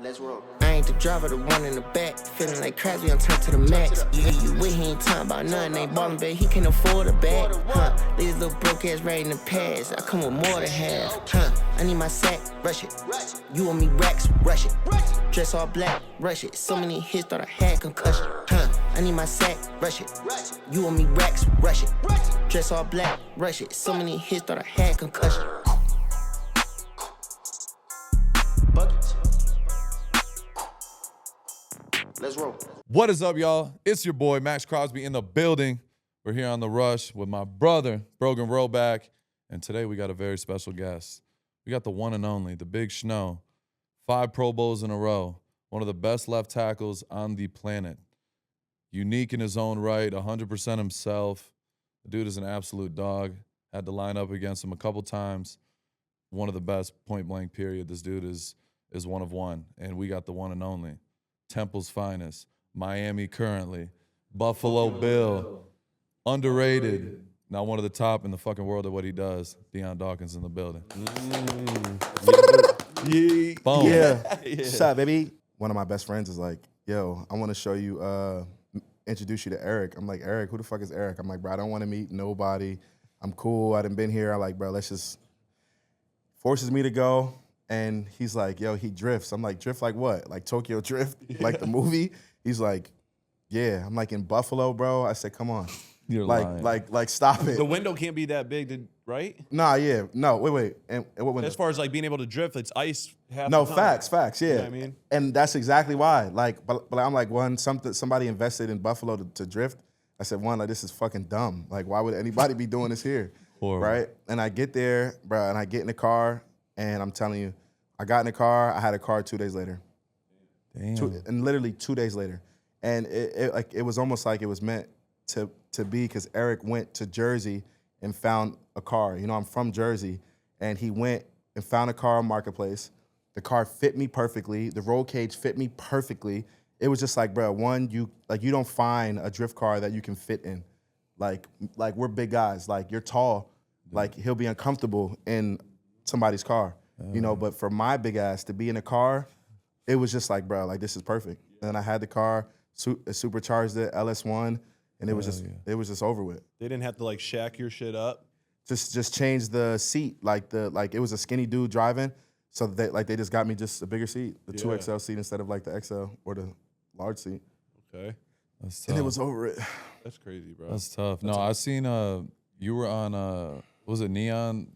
Let's roll. I ain't the driver, the one in the back. Feeling like Crosby on turn to the max. You with, he ain't talking about nothing. Ain't ballin', babe, he can't afford a bag. These little broke ass right in the past. I come with more than half. I need my sack, rush it. You want me racks, rush it. Dress all black, rush it. So many hits, thought I had concussion. I need my sack, rush it. You want me racks, rush it. Dress all black, rush it. So many hits, thought I had concussion. Buckets. Let's roll. What is up, y'all? It's your boy, Maxx Crosby, in the building. We're here on The Rush with my brother, Brogan Roback, and today we got a very special guest. We got the one and only, the Big Schno, 5 Pro Bowls in a row, one of the best left tackles on the planet. Unique in his own right, 100% himself. The dude is an absolute dog. Had to line up against him a couple times. One of the best, point blank, period. This dude is one of one, and we got the one and only. Temple's finest, Miami currently, Buffalo Bill, underrated, now one of the top in the fucking world at what he does. Dion Dawkins in the building. Boom. Yeah. What's up, baby? One of my best friends is like, yo, I want to show you, introduce you to Eric. I'm like, Eric, who the fuck is Eric? I'm like, bro, I don't want to meet nobody. I'm cool. I done been here. I'm like, bro, let's just, forces me to go. And he's like, yo, he drifts. I'm like, drift like what? Like Tokyo Drift? Like the movie? He's like, yeah. I'm like, in Buffalo, bro? I said, come on. You're like, lying. like, stop it. The window can't be that big, right? Nah, yeah. No, wait. And what window? As far as like being able to drift, it's ice half No, the time. facts, yeah. You know what I mean? And that's exactly why. Like, but I'm like, somebody invested in Buffalo to drift. I said, like, this is fucking dumb. Like, why would anybody be doing this here? Horrible. Right? And I get there, bro, and I get in the car, and I'm telling you, I got in the car, I had a car 2 days later. Damn. And literally 2 days later. And it was almost like it was meant to be, because Eric went to Jersey and found a car. You know, I'm from Jersey, and he went and found a car on Marketplace. The car fit me perfectly. The roll cage fit me perfectly. It was just like, bro, you don't find a drift car that you can fit in. Like we're big guys. Like, you're tall. Like, he'll be uncomfortable in somebody's car. You know, but for my big ass to be in a car, it was just like, bro, like, this is perfect. And I had the car, supercharged it, LS1, and it was just over with. They didn't have to like shack your shit up. Just change the seat, like it was a skinny dude driving, so they just got me just a bigger seat, the 2XL seat instead of like the XL or the large seat. Okay. That's tough. And it was over it. That's crazy, bro. That's tough. No, I seen you were on was it Neon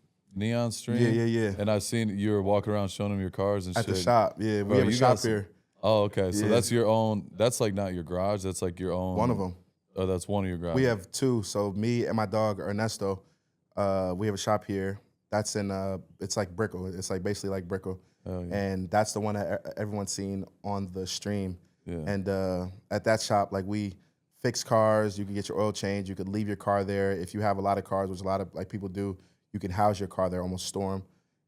stream? Yeah. And I've seen you were walking around showing them your cars and At shit. the shop, yeah. Bro, We have a you shop got here. Oh, okay. So Yeah. that's your own. That's like not your garage. That's like your own. One of them. Oh, that's one of your garages. We have 2. So me and my dog Ernesto, we have a shop here. That's in it's like Brickell. It's like basically like Brickell. Oh, yeah. And that's the one that everyone's seen on the stream. Yeah. And at that shop, like, we fix cars. You can get your oil changed. You could leave your car there. If you have a lot of cars, which a lot of like people do, you can house your car there, almost store them,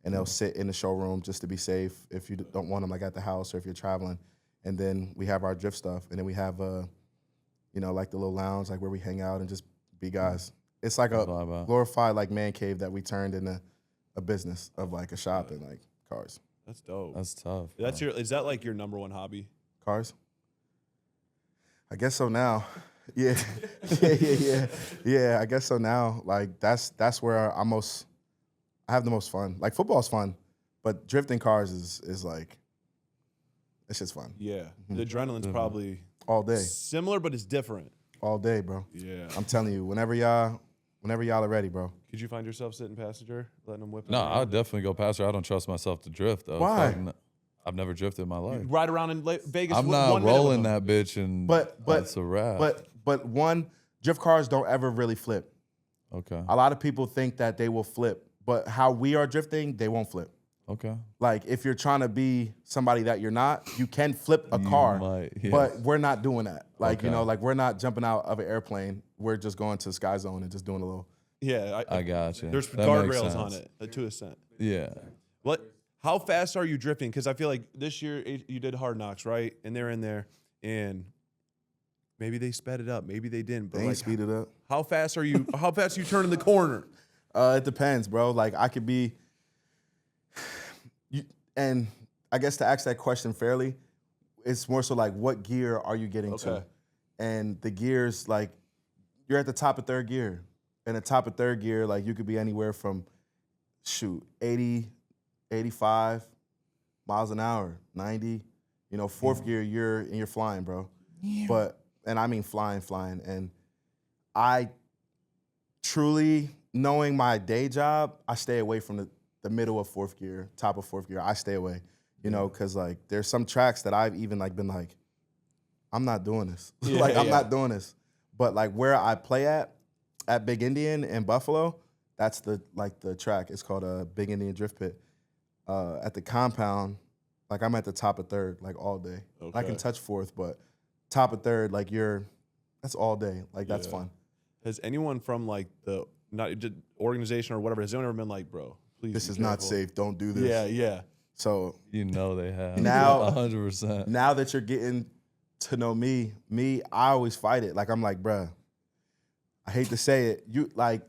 and they'll sit in the showroom just to be safe if you don't want them like at the house or if you're traveling. And then we have our drift stuff, and then we have you know, like the little lounge, like where we hang out and just be guys. It's like a glorified like man cave that we turned into a business of like a shop and like cars. That's dope. That's tough. Is that like your number one hobby? Cars? I guess so now. Yeah. Yeah, I guess so now. Like, that's where I have the most fun. Like, football's fun, but drifting cars is like, it's just fun. Yeah. The adrenaline's probably All day. similar, but it's different. All day, bro. Yeah. I'm telling you, whenever y'all are ready, bro. Could you find yourself sitting passenger, letting them whip it? No, around? I'd definitely go past her. I don't trust myself to drift though. Why? I've never drifted in my life. Ride around in Vegas. I'm with not 1 minute with rolling them. that bitch, and But that's a wrap. But one, drift cars don't ever really flip. Okay. A lot of people think that they will flip, but how we are drifting, they won't flip. Okay. Like, if you're trying to be somebody that you're not, you can flip a car, might, yeah. but we're not doing that. Like, you Okay. know, like, we're not jumping out of an airplane. We're just going to Sky Zone and just doing a little. Yeah. I got you. There's That makes guardrails on sense. it to a cent. Yeah. What? How fast are you drifting? Because I feel like this year you did Hard Knocks, right? And they're in there, and maybe they sped it up, maybe they didn't. But They ain't like, speed it up. how fast are you? How fast are you turning the corner? It depends, bro. Like, I could be, and I guess to ask that question fairly, it's more so like, what gear are you getting to? And the gears, like, you're at the top of third gear. And the top of third gear, like, you could be anywhere from, 80, 85 miles an hour, 90. You know, fourth gear, you're flying, bro. Yeah. And I mean flying. And I truly, knowing my day job, I stay away from the middle of fourth gear, top of fourth gear. I stay away, you know, because, like, there's some tracks that I've even, like, been like, I'm not doing this. I'm not doing this. But, like, where I play at Big Indian in Buffalo, that's the track. It's called a Big Indian Drift Pit. At the compound, like, I'm at the top of third, like, all day. Okay. I can touch fourth, but top of third, like, that's all day. Like, that's fun. Has anyone from, like, the organization or whatever, has anyone ever been like, bro, please this is not safe, don't do this? Yeah. So you know they have. Now 100%. Now that you're getting to know me, I always fight it. Like, I'm like, bruh, I hate to say it,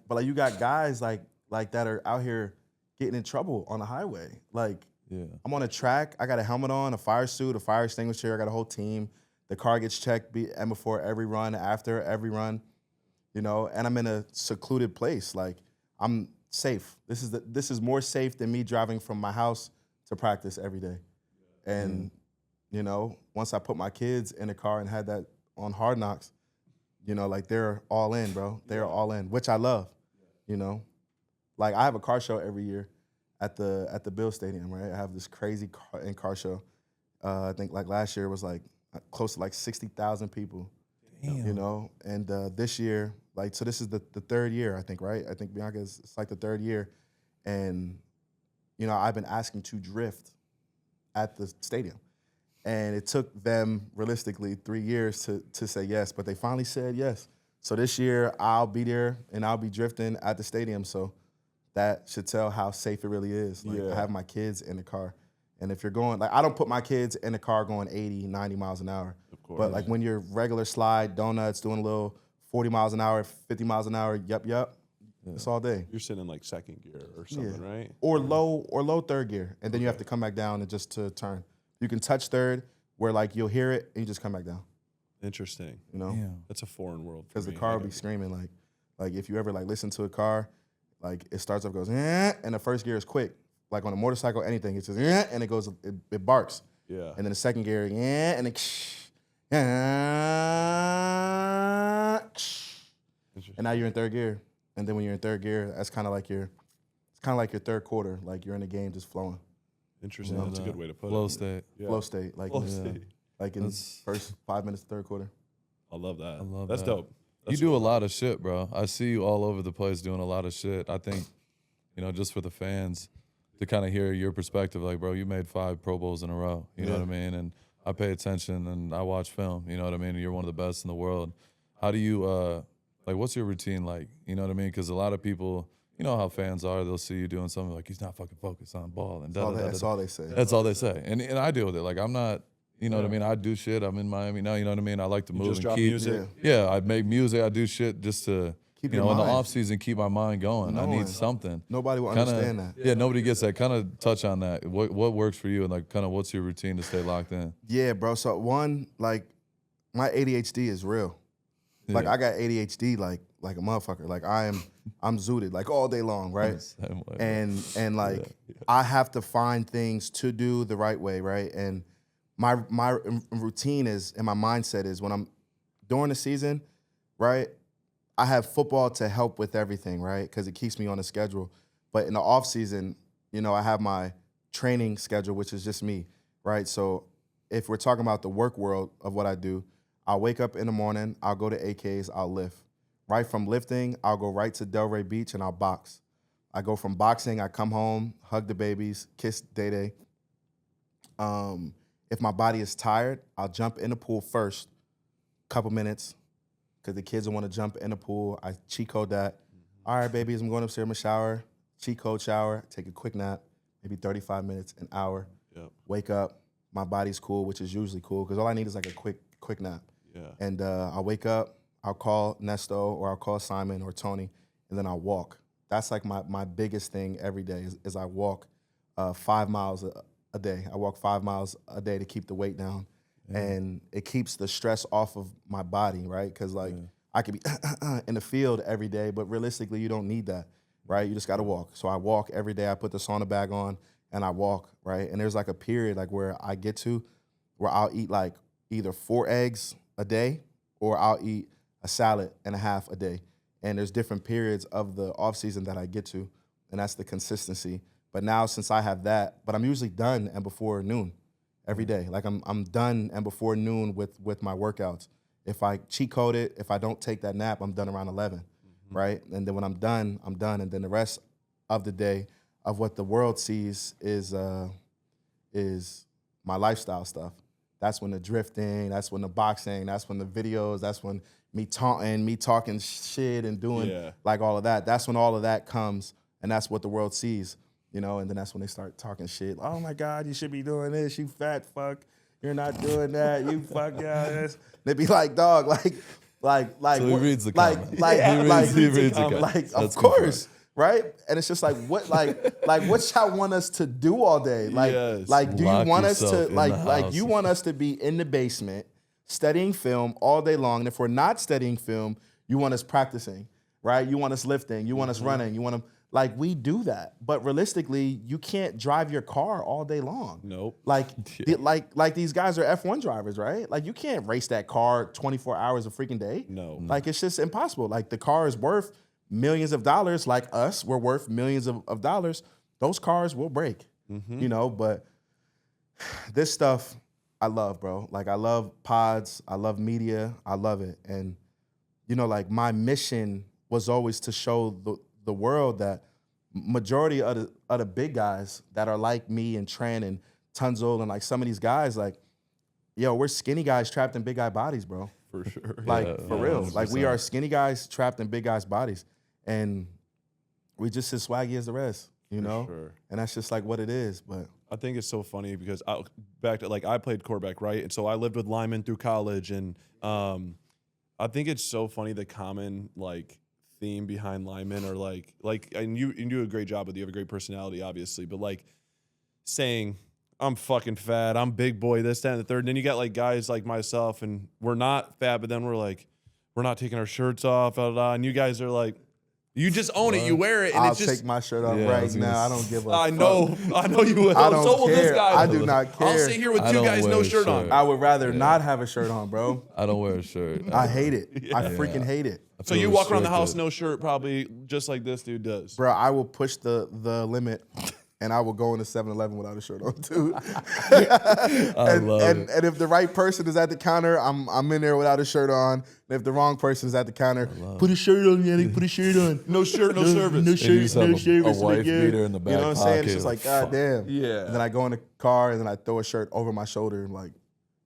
but you got guys like that are out here getting in trouble on the highway. Like, I'm on a track, I got a helmet on, a fire suit, a fire extinguisher, I got a whole team. The car gets checked and before every run, after every run, you know, and I'm in a secluded place. Like, I'm safe. This is more safe than me driving from my house to practice every day. And, you know, once I put my kids in the car and had that on Hard Knocks, you know, like, they're all in, bro. They're all in, which I love, you know. Like, I have a car show every year at the Bill Stadium, right? I have this crazy car show. I think, like, last year was, like, close to, like, 60,000 people. Damn. You know, and this year, like, so this is the third year, I think, right? I think Bianca's, it's like the third year. And, you know, I've been asking to drift at the stadium. And it took them, realistically, 3 years to say yes, but they finally said yes. So this year, I'll be there, and I'll be drifting at the stadium. So that should tell how safe it really is. Like, I have my kids in the car. And if you're going, like, I don't put my kids in the car going 80, 90 miles an hour. Of course. But, like, when you're regular slide, donuts, doing a little 40 miles an hour, 50 miles an hour, it's all day. You're sitting in, like, second gear or something, right? Or low third gear, and then you have to come back down and just to turn. You can touch third, where, like, you'll hear it and you just come back down. Interesting. You know, that's a foreign world. Because the car will be screaming, like if you ever, like, listen to a car, like, it starts up, goes, and the first gear is quick. Like, on a motorcycle, anything, it's just, and it goes, it barks. Yeah. And then the second gear, and it, and now you're in third gear. And then when you're in third gear, that's kind of like your third quarter. Like, you're in the game just flowing. Interesting. That's a good way to put Flow it. state. Yeah. Flow state. Like, like in first 5 minutes of third quarter. I love that. That's dope. You do a lot of shit, bro. I see you all over the place doing a lot of shit. I think, you know, just for the fans to kind of hear your perspective, like, bro, you made 5 Pro Bowls in a row. You know what I mean? And I pay attention and I watch film. You know what I mean? And you're one of the best in the world. How do you, like, what's your routine like? You know what I mean? Because a lot of people, you know how fans are. They'll see you doing something like, he's not fucking focused on ball. And that's all they say. That's all they say. And I deal with it. Like, I'm not, you know what I mean? I do shit. I'm in Miami now. You know what I mean? I like to move and keep. Music. Yeah, I make music. I do shit just to, keep you know, in the off season, keep my mind going. I need something. Nobody will understand that. Yeah, nobody gets that. Kind of touch on that. What works for you, and, like, kind of what's your routine to stay locked in? Yeah, bro. So one, like, my ADHD is real. Like, I got ADHD like a motherfucker. Like, I'm zooted, like, all day long, right? Same way, and like, I have to find things to do the right way, right? And my routine is, and my mindset is, when I'm during the season, right, I have football to help with everything, right? Because it keeps me on a schedule. But in the off season, you know, I have my training schedule, which is just me, right? So if we're talking about the work world of what I do, I'll wake up in the morning, I'll go to AKs, I'll lift. Right from lifting, I'll go right to Delray Beach and I'll box. I go from boxing, I come home, hug the babies, kiss Day-Day. If my body is tired, I'll jump in the pool first, couple minutes, because the kids will want to jump in the pool. I cheat code that. All right, babies, I'm going upstairs, I'm gonna shower, cheat code shower, take a quick nap, maybe 35 minutes, an hour. Yep. Wake up, my body's cool, which is usually cool, because all I need is like a quick nap. Yeah. And I'll wake up, I'll call Nesto or I'll call Simon or Tony, and then I'll walk. That's like my biggest thing every day is I walk 5 miles a day. I walk 5 miles a day to keep the weight down. And it keeps the stress off of my body, right? Because, like, I could be in the field every day, but realistically, you don't need that, right? You just got to walk. So I walk every day. I put the sauna bag on, and I walk, right? And there's, like, a period, like, where I get to where I'll eat, like, either 4 eggs a day or I'll eat a salad and a half a day. And there's different periods of the off season that I get to, and that's the consistency. But now, since I have that, but I'm usually done and before noon. Every day. Like I'm done and before noon with my workouts. If I cheat code it, if I don't take that nap, I'm done around 11, right? And then when I'm done, I'm done. And then the rest of the day of what the world sees is my lifestyle stuff. That's when the drifting, that's when the boxing, that's when the videos, that's when me taunting, me talking shit and doing like all of that. That's when all of that comes, and that's what the world sees. You know, and then that's when they start talking shit. Oh my God, you should be doing this. You fat fuck. You're not doing that. You fuck this. They be like, dog, like. So he reads the comment. He reads the comment. Like, That's of course, right? And it's just like, what, like what y'all want us to do all day? Like, do you Lock want us to, yourself in the like, house. you want us to be in the basement studying film all day long? And if we're not studying film, you want us practicing, right? You want us lifting. You want us running. You want to. Like, we do that, but realistically, you can't drive your car all day long. Nope. Like, like these guys are F1 drivers, right? Like, you can't race that car 24 hours a freaking day. No. Like, it's just impossible. Like, the car is worth millions of dollars. Like us, we're worth millions of dollars. Those cars will break, you know, but this stuff I love, bro. Like, I love pods. I love media. I love it. And, you know, like, my mission was always to show the world that majority of the big guys that are like me and Trent and Tunzel and like some of these guys, like, yo, we're skinny guys trapped in big guy bodies, bro. For sure. Like, for real. 100%. Like, we are skinny guys trapped in big guys' bodies. And we just as swaggy as the rest, you know? Sure. And that's just like what it is. But I think it's so funny because back to, like, I played quarterback, right? And so I lived with linemen through college. And I think it's so funny the common, like, theme behind linemen are like, and you do a great job with it. You have a great personality, obviously, but like saying, I'm fucking fat, I'm big boy, this, that, and the third. And then you got like guys like myself, and we're not fat, but then we're like, we're not taking our shirts off, and you guys are like, you just own it, you wear it, and I'll it's just. take my shirt off Yeah, I right was gonna now. I don't give a I fuck. know you will. I don't So will this care. guy. I do not care. I'll sit here with I two don't guys, wear no a shirt on. shirt. I would rather not have a shirt on, bro. I don't wear a shirt. I hate it. I freaking hate it. I So feel you walk around the house, restricted. no shirt, probably just like this dude does. Bro, I will push the limit and I will go into 7-Eleven without a shirt on too. I love it. And if the right person is at the counter, I'm in there without a shirt on. And if the wrong person is at the counter, put a shirt on, Yannick, put a shirt on. No shirt, no service. No And you just shirt, have no a service. wife Like, yeah. beater in the back You know what I'm saying? It's pocket, just like, like, God damn. Yeah. And then I go in the car and then I throw a shirt over my shoulder and like,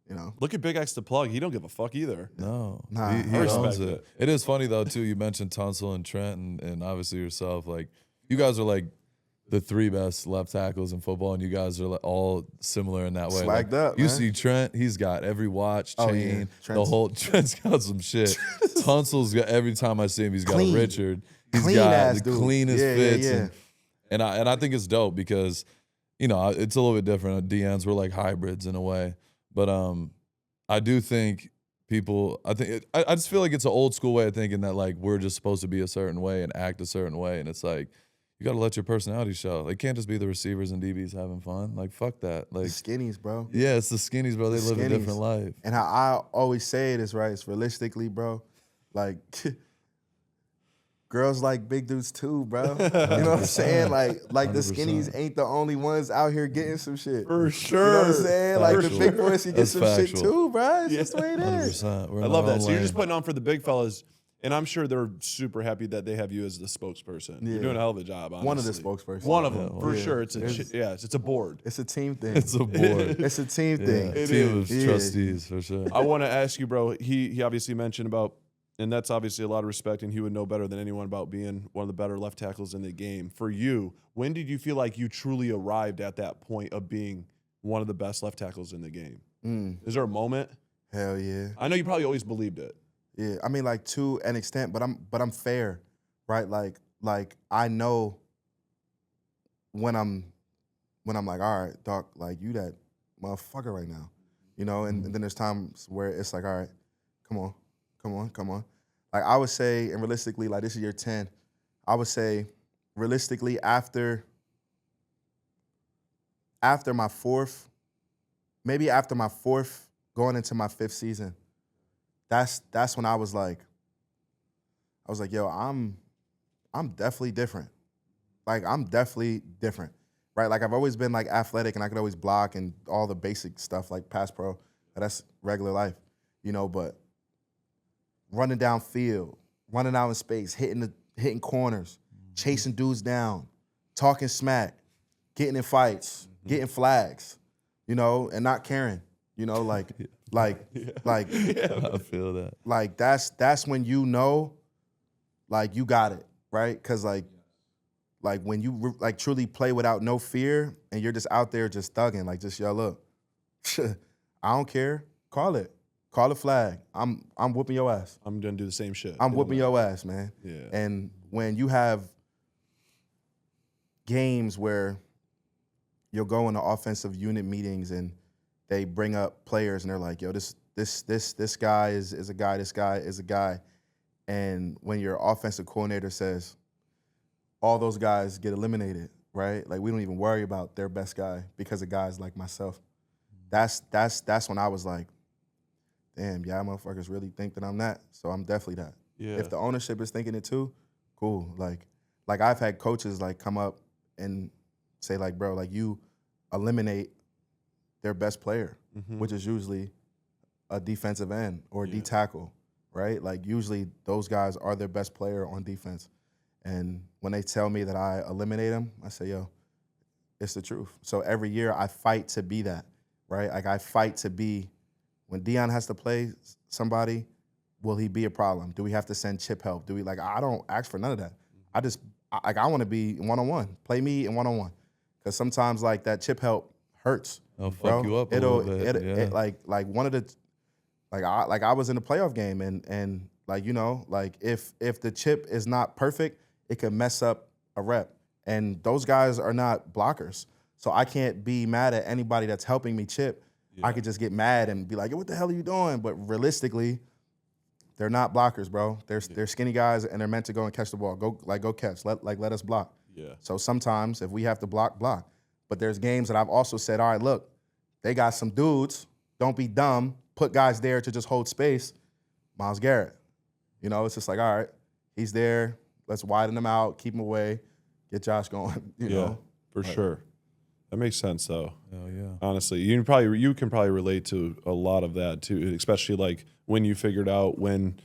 you know. Look at Big X the plug. He don't give a fuck either. No, Nah, he I owns respect it. It is funny though too. You mentioned Tunsil and Trent, and obviously yourself. Like, you guys are like the 3 best left tackles in football, and you guys are like all similar in that way. Swagged Like, up, you man. see Trent, he's got every watch, Oh, chain, yeah. the whole. Trent's got some shit. Tunsil's got every time I see him, he's got Clean. a Richard. He's Clean got ass the dude. cleanest Yeah, yeah, fits, yeah. and I think it's dope because, you know, it's a little bit different. DNs we're like hybrids in a way, but I do think people. I just feel like it's an old school way of thinking that like we're just supposed to be a certain way and act a certain way, and it's like, you got to let your personality show. Like, it can't just be the receivers and DBs having fun. Like, fuck that. The Like, skinnies, bro. yeah, it's the skinnies, bro. They The live a skinnies. different life. And how I always say it is right. It's realistically, bro. Like, girls like big dudes too, bro. You know what I'm saying? Like the 100%. skinnies ain't the only ones out here getting some shit. For sure. You know what I'm saying? Like, the Factual. big boys can get That's some shit factual. too, bro. It's just the way it is. 100%. We're I in love our that. own So you're just lane. putting on for the big fellas, and I'm sure they're super happy that they have you as the spokesperson. You're Yeah. doing a hell of a job, honestly. One of the spokespersons. One of them, for Yeah. sure. It's a board. It's a team thing. It's a board. It's a team Yeah, thing. team of Yeah. trustees for sure. I want to ask you, bro. He obviously mentioned about, and that's obviously a lot of respect, and he would know better than anyone about being one of the better left tackles in the game. For you, when did you feel like you truly arrived at that point of being one of the best left tackles in the game? Is there a moment? Hell yeah. I know you probably always believed it. Yeah, I mean, like, to an extent, but I'm fair, right? Like I know when I'm when I'm like, all right, Doc, like you that motherfucker right now, you know. And then there's times where it's like, all right, come on. Like I would say, and realistically, like this is year 10, I would say, realistically after my fourth, going into my 5th season, that's when I was like, yo, I'm definitely different. Like I'm definitely different, right? Like I've always been like athletic and I could always block and all the basic stuff like pass pro. That's regular life, you know. But running downfield, running out in space, hitting corners, chasing dudes down, talking smack, getting in fights, getting flags, you know, and not caring, you know, like, I feel that. like that's when you know, like you got it, right? Because like when you like truly play without no fear and you're just out there just thugging, like just yo, look, I don't care, call a flag. I'm whooping your ass. I'm gonna do the same shit. I'm whooping your ass, man. Yeah. And when you have games where you'll go into offensive unit meetings and they bring up players and they're like, yo, this guy is a guy, this guy is a guy. And when your offensive coordinator says all those guys get eliminated, right? Like we don't even worry about their best guy because of guys like myself. That's when I was like, damn, y'all motherfuckers really think that I'm that. So I'm definitely that. Yeah. If the ownership is thinking it too, cool. Like I've had coaches like come up and say like, bro, like you eliminate their best player, which is usually a defensive end or a D tackle, right? Like usually those guys are their best player on defense. And when they tell me that I eliminate them, I say, yo, it's the truth. So every year I fight to be that, right? Like I fight to be, when Dion has to play somebody, will he be a problem? Do we have to send chip help? Do we I don't ask for none of that. I want to be one-on-one. Play me in one-on-one. Because sometimes like that chip help hurts. It'll fuck you up a little bit. Like one of the, I was in a playoff game and like, you know, like if the chip is not perfect, it could mess up a rep. And those guys are not blockers. So I can't be mad at anybody that's helping me chip. Yeah. I could just get mad and be like, yo, what the hell are you doing? But realistically, they're not blockers, bro. They're skinny guys and they're meant to go and catch the ball. Go catch. Let us block. Yeah. So sometimes if we have to block. But there's games that I've also said, all right, look, they got some dudes. Don't be dumb. Put guys there to just hold space. Myles Garrett. You know, it's just like, all right, he's there. Let's widen him out, keep him away, get Josh going. You know, for sure. That makes sense, though. Hell yeah. Honestly, you can probably relate to a lot of that too, especially like when you figured out when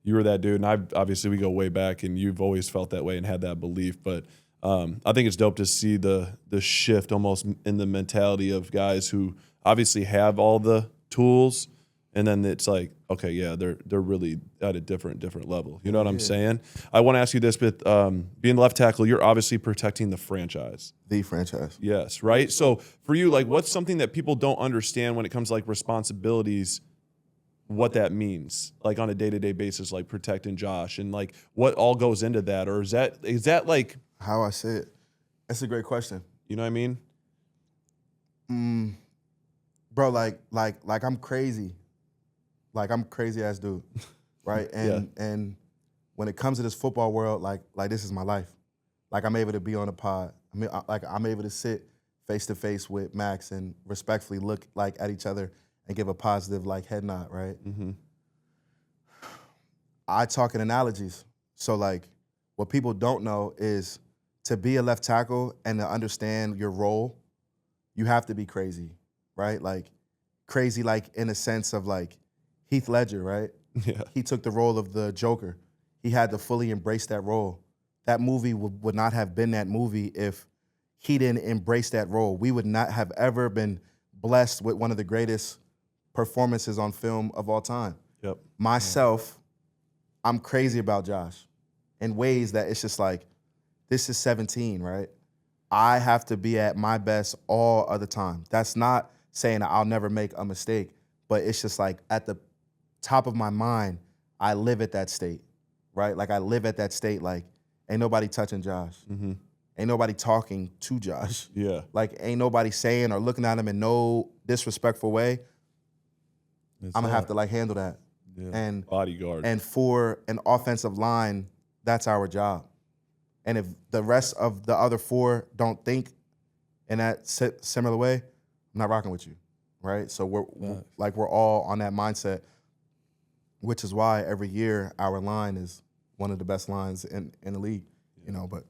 you were that dude. And obviously we go way back, and you've always felt that way and had that belief. But I think it's dope to see the shift almost in the mentality of guys who obviously have all the tools, and then it's like, okay, yeah, they're really at a different level. You know what I'm saying? I want to ask you this, but being left tackle, you're obviously protecting the franchise. The franchise. Yes, right? So for you, like, what's something that people don't understand when it comes to like responsibilities, what that means, like on a day-to-day basis, like protecting Josh, and like what all goes into that? Or is that like how I say it? That's a great question. You know what I mean? Bro, like I'm crazy. Like I'm crazy ass dude, right? And when it comes to this football world, like this is my life. Like I'm able to be on a pod. I mean, I'm able to sit face to face with Maxx and respectfully look like at each other and give a positive like head nod, right? Mm-hmm. I talk in analogies. So like what people don't know is to be a left tackle and to understand your role, you have to be crazy, right? Like crazy like in a sense of like Heath Ledger, right? Yeah. He took the role of the Joker. He had to fully embrace that role. That movie would not have been that movie if he didn't embrace that role. We would not have ever been blessed with one of the greatest performances on film of all time. Yep. Myself, I'm crazy about Josh in ways that it's just like, this is 17, right? I have to be at my best all of the time. That's not saying that I'll never make a mistake, but it's just like at the top of my mind, I live at that state, right? Like I live at that state like, ain't nobody touching Josh. Mm-hmm. ain't nobody talking to Josh. Yeah. Like, ain't nobody saying or looking at him in no disrespectful way. I'm gonna have to like handle that. Yeah. And Bodyguard. And for an offensive line, that's our job. And if the rest of the other 4 don't think in that similar way, I'm not rocking with you, right? So we're all on that mindset, which is why every year our line is one of the best lines in the league, you know. But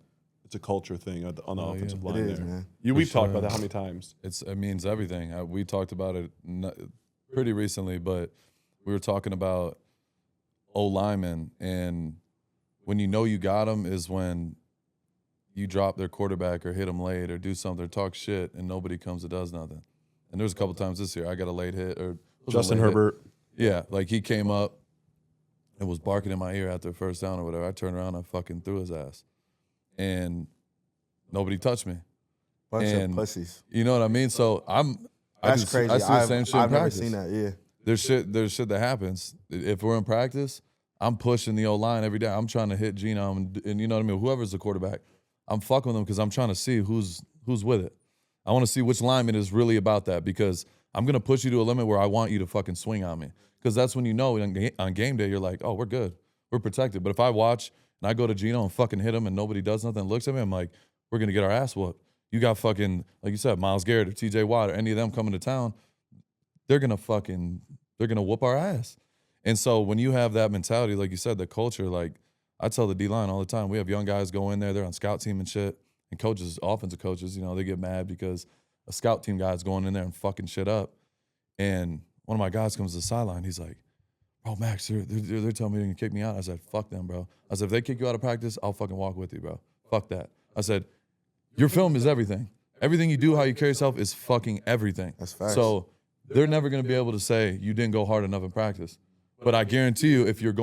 it's a culture thing on the offensive line. it is, there. man. We've talked about that how many times? It means everything. We talked about it pretty recently, but we were talking about O-linemen, and when you know you got them is when you drop their quarterback or hit them late or do something or talk shit and nobody comes and does nothing. And there's a couple times this year I got a late hit or Justin Herbert. Yeah, like he came up and was barking in my ear after the first down or whatever. I turned around and fucking threw his ass. And nobody touched me. Bunch of pussies. You know what I mean? So That's crazy. I see the same shit in I've never practice. seen that, yeah. There's shit that happens. If we're in practice, I'm pushing the O-line every day. I'm trying to hit Genome and you know what I mean? Whoever's the quarterback, I'm fucking with them because I'm trying to see who's with it. I want to see which lineman is really about that because I'm going to push you to a limit where I want you to fucking swing on me. Because that's when you know on game day, you're like, oh, we're good. We're protected. But if I watch and I go to Geno and fucking hit him and nobody does nothing and looks at me, I'm like, we're going to get our ass whooped. You got fucking, like you said, Myles Garrett or TJ Watt or any of them coming to town, they're going to whoop our ass. And so when you have that mentality, like you said, the culture, like I tell the D-line all the time, we have young guys go in there, they're on scout team and shit, and coaches, offensive coaches, you know, they get mad because a scout team guy's going in there and fucking shit up. And one of my guys comes to the sideline, he's like, bro, Max, they're telling me they're going to kick me out. I said, fuck them, bro. I said, if they kick you out of practice, I'll fucking walk with you, bro. Fuck that. I said, your film is everything. Everything you do, how you carry yourself is fucking everything. That's facts. So they're never going to be able to say you didn't go hard enough in practice. But I guarantee you, if you're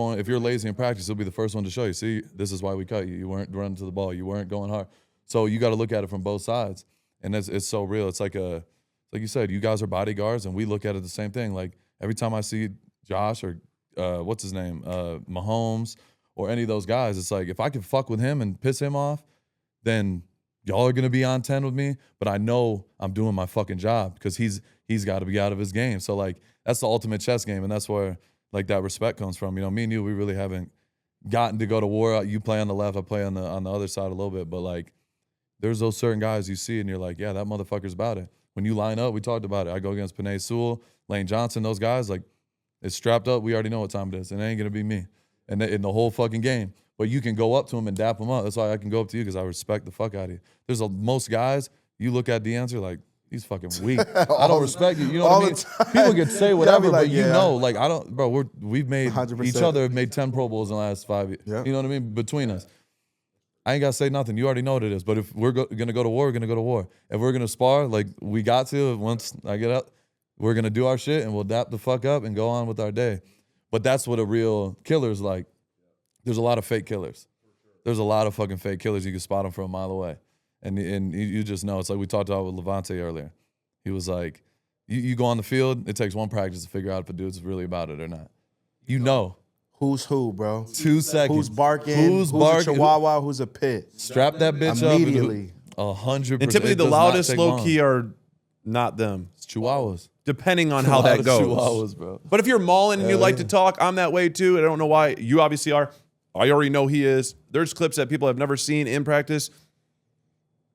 lazy in practice, it'll be the first one to show you. See, this is why we cut you. You weren't running to the ball. You weren't going hard. So you got to look at it from both sides, and it's so real. It's like you said, you guys are bodyguards, and we look at it the same thing. Like every time I see Josh or what's his name, Mahomes or any of those guys, it's like if I can fuck with him and piss him off, then y'all are gonna be on 10 with me. But I know I'm doing my fucking job because he's got to be out of his game. So like that's the ultimate chess game, and that's where like that respect comes from. You know, me and you, we really haven't gotten to go to war. You play on the left, I play on the other side a little bit, but like there's those certain guys you see and you're like, yeah, that motherfucker's about it. When you line up, we talked about it. I go against Penei Sewell, Lane Johnson, those guys, like it's strapped up. We already know what time it is, and it ain't gonna be me and in the whole fucking game. But you can go up to him and dap him up. That's why I can go up to you because I respect the fuck out of you. There's most guys, you look at the answer like, he's fucking weak. I don't respect you. You know what I mean? People can say whatever, like, but you know, like I don't, bro. We've made 100%. each other have made 10 Pro Bowls in the last 5 years. Yep. You know what I mean? Between us, I ain't gotta say nothing. You already know what it is. But if we're gonna go to war, we're gonna go to war. If we're gonna spar, like we got to, once I get up, we're gonna do our shit and we'll dap the fuck up and go on with our day. But that's what a real killer's like. There's a lot of fake killers. There's a lot of fucking fake killers. You can spot them from a mile away, and you just know. It's like we talked about with Levante earlier. He was like, you go on the field, it takes one practice to figure out if a dude's really about it or not. You know. Who's who, bro? 2 seconds. Who's barking? Who's barking? A chihuahua? Who's a pit? Strap that bitch Immediately. up. 100%. And typically the loudest low key are not them. It's chihuahuas. Depending on how that goes. Chihuahuas, bro. But if you're mauling and you like to talk, I'm that way too. I don't know why. You obviously are. I already know he is. There's clips that people have never seen in practice.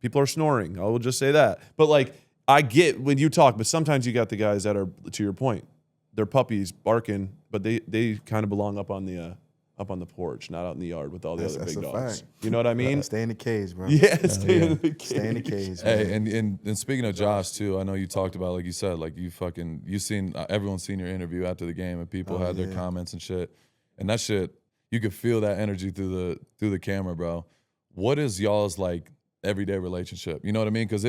People are snoring. I will just say that. But like, I get when you talk, but sometimes you got the guys that are, to your point, they're puppies barking, but they kind of belong up on the porch, not out in the yard with all the other big dogs. Fact. You know what I mean? Stay in the cage, bro. Yeah, stay in the cage. Stay in the cage, Hey, man. and speaking of Josh too, I know you talked about, like you said, like you seen everyone's seen your interview after the game, and people had their comments and shit, and that shit, you could feel that energy through the camera, bro. What is y'all's like everyday relationship? You know what I mean? Because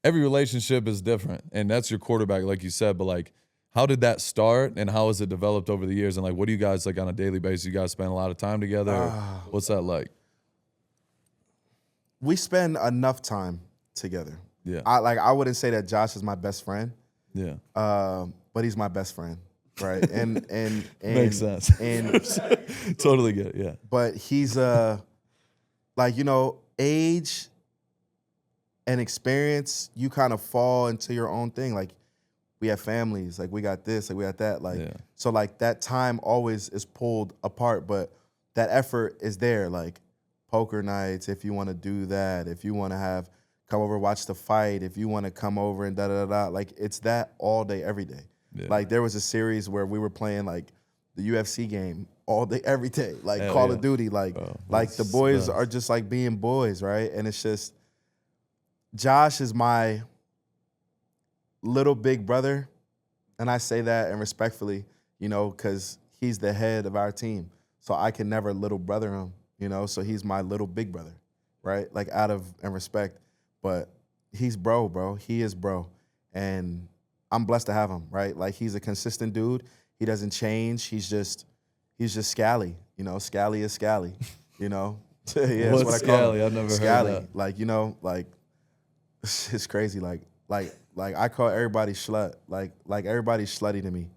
every relationship is different, and that's your quarterback, like you said. But like, how did that start, and how has it developed over the years? And like, what do you guys like on a daily basis? You guys spend a lot of time together. What's that like? We spend enough time together. Yeah. I wouldn't say that Josh is my best friend. Yeah. But he's my best friend, right? And Makes sense. And Totally get it. Yeah. but he's like, age and experience, you kind of fall into your own thing. Like, we have families, like we got this, like we got that. Like, so like that time always is pulled apart, but that effort is there. Like poker nights, if you want to do that, if you want to come over, watch the fight, if you want to come over and da-da-da-da, like it's that all day, every day. Yeah. Like there was a series where we were playing like the UFC game all day, every day, like Call of Duty, like the boys are just like being boys, right? And it's just, Josh is my little big brother, and I say that and respectfully, you know, because he's the head of our team. So I can never little brother him, you know, so he's my little big brother, right? Like out of and respect, but he's bro. He is bro. And I'm blessed to have him, right? Like he's a consistent dude. He doesn't change. He's just scally, you know, scally is scally, you know? Yeah, what's that's what I call scally? him. I've never scally. heard that. Like, you know, like it's crazy. Like I call everybody slut. Like everybody's slutty to me,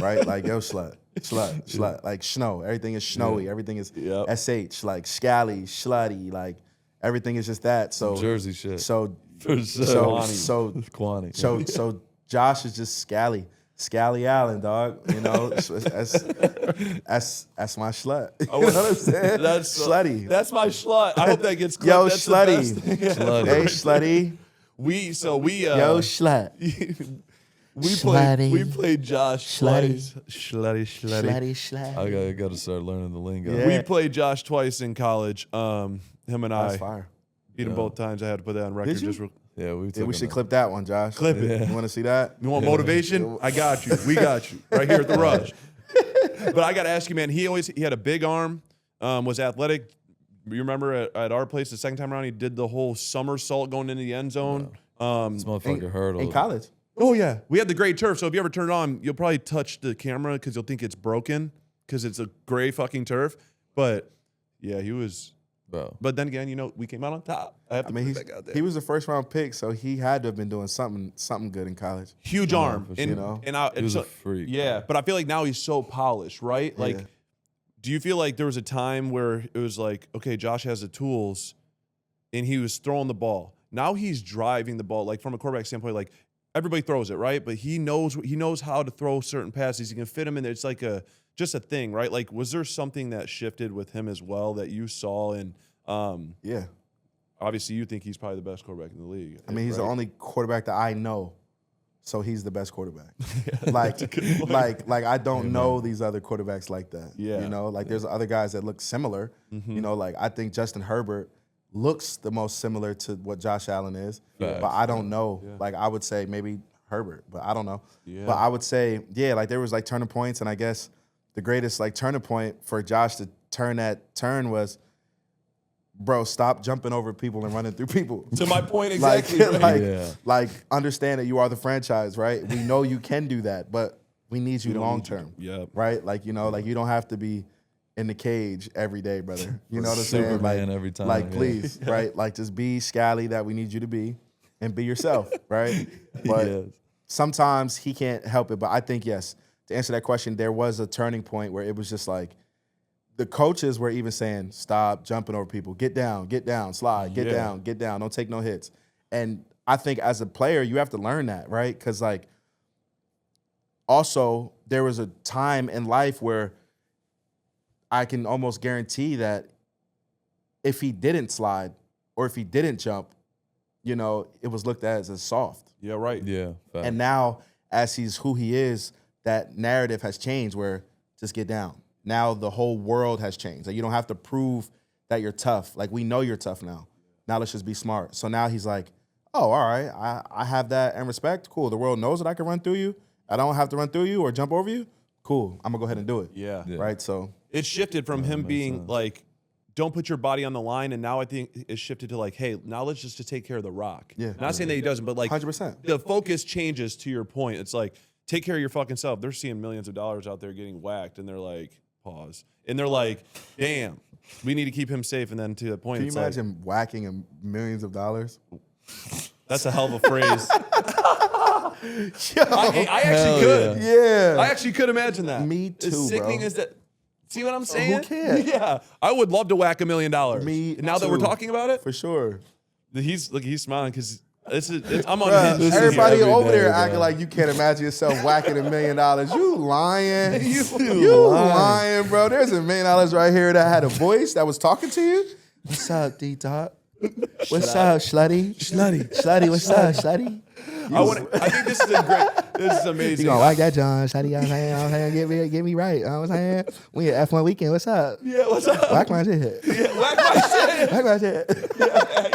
right? Like yo slut, like snow. Everything is snowy. Everything is sh. Like scally, slutty. Like everything is just that. So Jersey shit. So Quani. So Josh is just scally Allen, dog. You know, that's my slut. You know what I'm saying? That's slutty. That's my slut. I hope that gets clipped. Yo, That's slutty. Slutty. Hey, slutty. We Yo, slut. we played Josh twice. Slutty. I gotta start learning the lingo. Yeah. We played Josh twice in college. Him and That's I fire. beat him both times. I had to put that on record. Did you? Just Yeah, We should clip that one, Josh. Clip it. You want to see that? You want motivation? I got you. We got you right here at the Rush. But I got to ask you, man. He had a big arm, was athletic. You remember at our place the second time around, he did the whole somersault going into the end zone. This motherfucker hurdle. In college. Oh yeah, we had the great turf. So if you ever turn it on, you'll probably touch the camera because you'll think it's broken because it's a gray fucking turf. But yeah, he was. Bro. But then again, you know, we came out on top. I have to put it back out there. He was the first round pick, so he had to have been doing something good in college. Huge arm, for sure. and, You know? and I, He was so, a freak. Yeah, but I feel like now he's so polished, right? Like, Yeah. do you feel like there was a time where it was like, okay, Josh has the tools, and he was throwing the ball. Now he's driving the ball, like from a quarterback standpoint, like everybody throws it, right? But he knows how to throw certain passes. He can fit them in there. It's like just a thing, right? Like, was there something that shifted with him as well that you saw? And Yeah. obviously, you think he's probably the best quarterback in the league. I mean, he's the right? only quarterback that I know, so he's the best quarterback. like I don't know these other quarterbacks like that. Yeah. You know, like there's other guys that look similar. You know, like I think Justin Herbert looks the most similar to what Josh Allen is, but I don't know. Yeah. Like I would say maybe Herbert, but I don't know. Yeah. But I would say, yeah, like there was like turning points, and I guess the greatest like turning point for Josh to turn that turn was, bro, stop jumping over people and running through people. To my point, exactly. right? Like understand that you are the franchise, right? We know you can do that, but we need you don't long need you. term. Yep. Right? Like, you know, like you don't have to be in the cage every day, brother. You know what I'm saying? Superman Like every time, Like, yeah. please, right? Like just be scally that we need you to be and be yourself, right? But Yes. sometimes he can't help it. But I think, yes, to answer that question, there was a turning point where it was just like, the coaches were even saying, stop jumping over people. Get down, slide, get down. Don't take no hits. And I think as a player, you have to learn that, right? Because, like, also, there was a time in life where I can almost guarantee that if he didn't slide or if he didn't jump, you know, it was looked at as soft. Yeah, right. Yeah. Fact. And now, as he's who he is, that narrative has changed where just get down. Now the whole world has changed. Like, you don't have to prove that you're tough. Like, we know you're tough now. Now let's just be smart. So now he's like, oh, all right, I have that and respect. Cool. The world knows that I can run through you. I don't have to run through you or jump over you. Cool. I'm going to go ahead and do it. Yeah. Right? So It shifted from him makes being sense. like, don't put your body on the line, and now I think it's shifted to like, hey, now let's just to take care of the rock. Yeah. Not saying that he doesn't, but like 100%. the focus changes to your point. It's like, take care of your fucking self. They're seeing millions of dollars out there getting whacked, and they're like, pause. And they're like, damn, we need to keep him safe. And then to the point, Can you it's imagine whacking him millions of dollars? like, that's a hell of a phrase. Yo, I actually Hell could. yeah. I actually could imagine that. Me too, As sickening bro. as that. See what I'm saying? can't? Yeah. I would love to whack $1 million. Me Now that we're too. talking about it, For sure. He's smiling because I'm on Bruh, his everybody every over day, there bro. acting like you can't imagine yourself whacking $1 million. You lying. You lying, bro. There's $1 million right here that had a voice that was talking to you. What's up, D-Top? What's up, Slutty? Slutty, what's up, Slutty? I think this is amazing. You gonna like that, John? Slutty, you know what I'm saying? Get me right. You know what I'm saying? We at F1 weekend. What's up? Yeah, what's up? Whack my shit. Yeah, whack my shit. Whack my shit.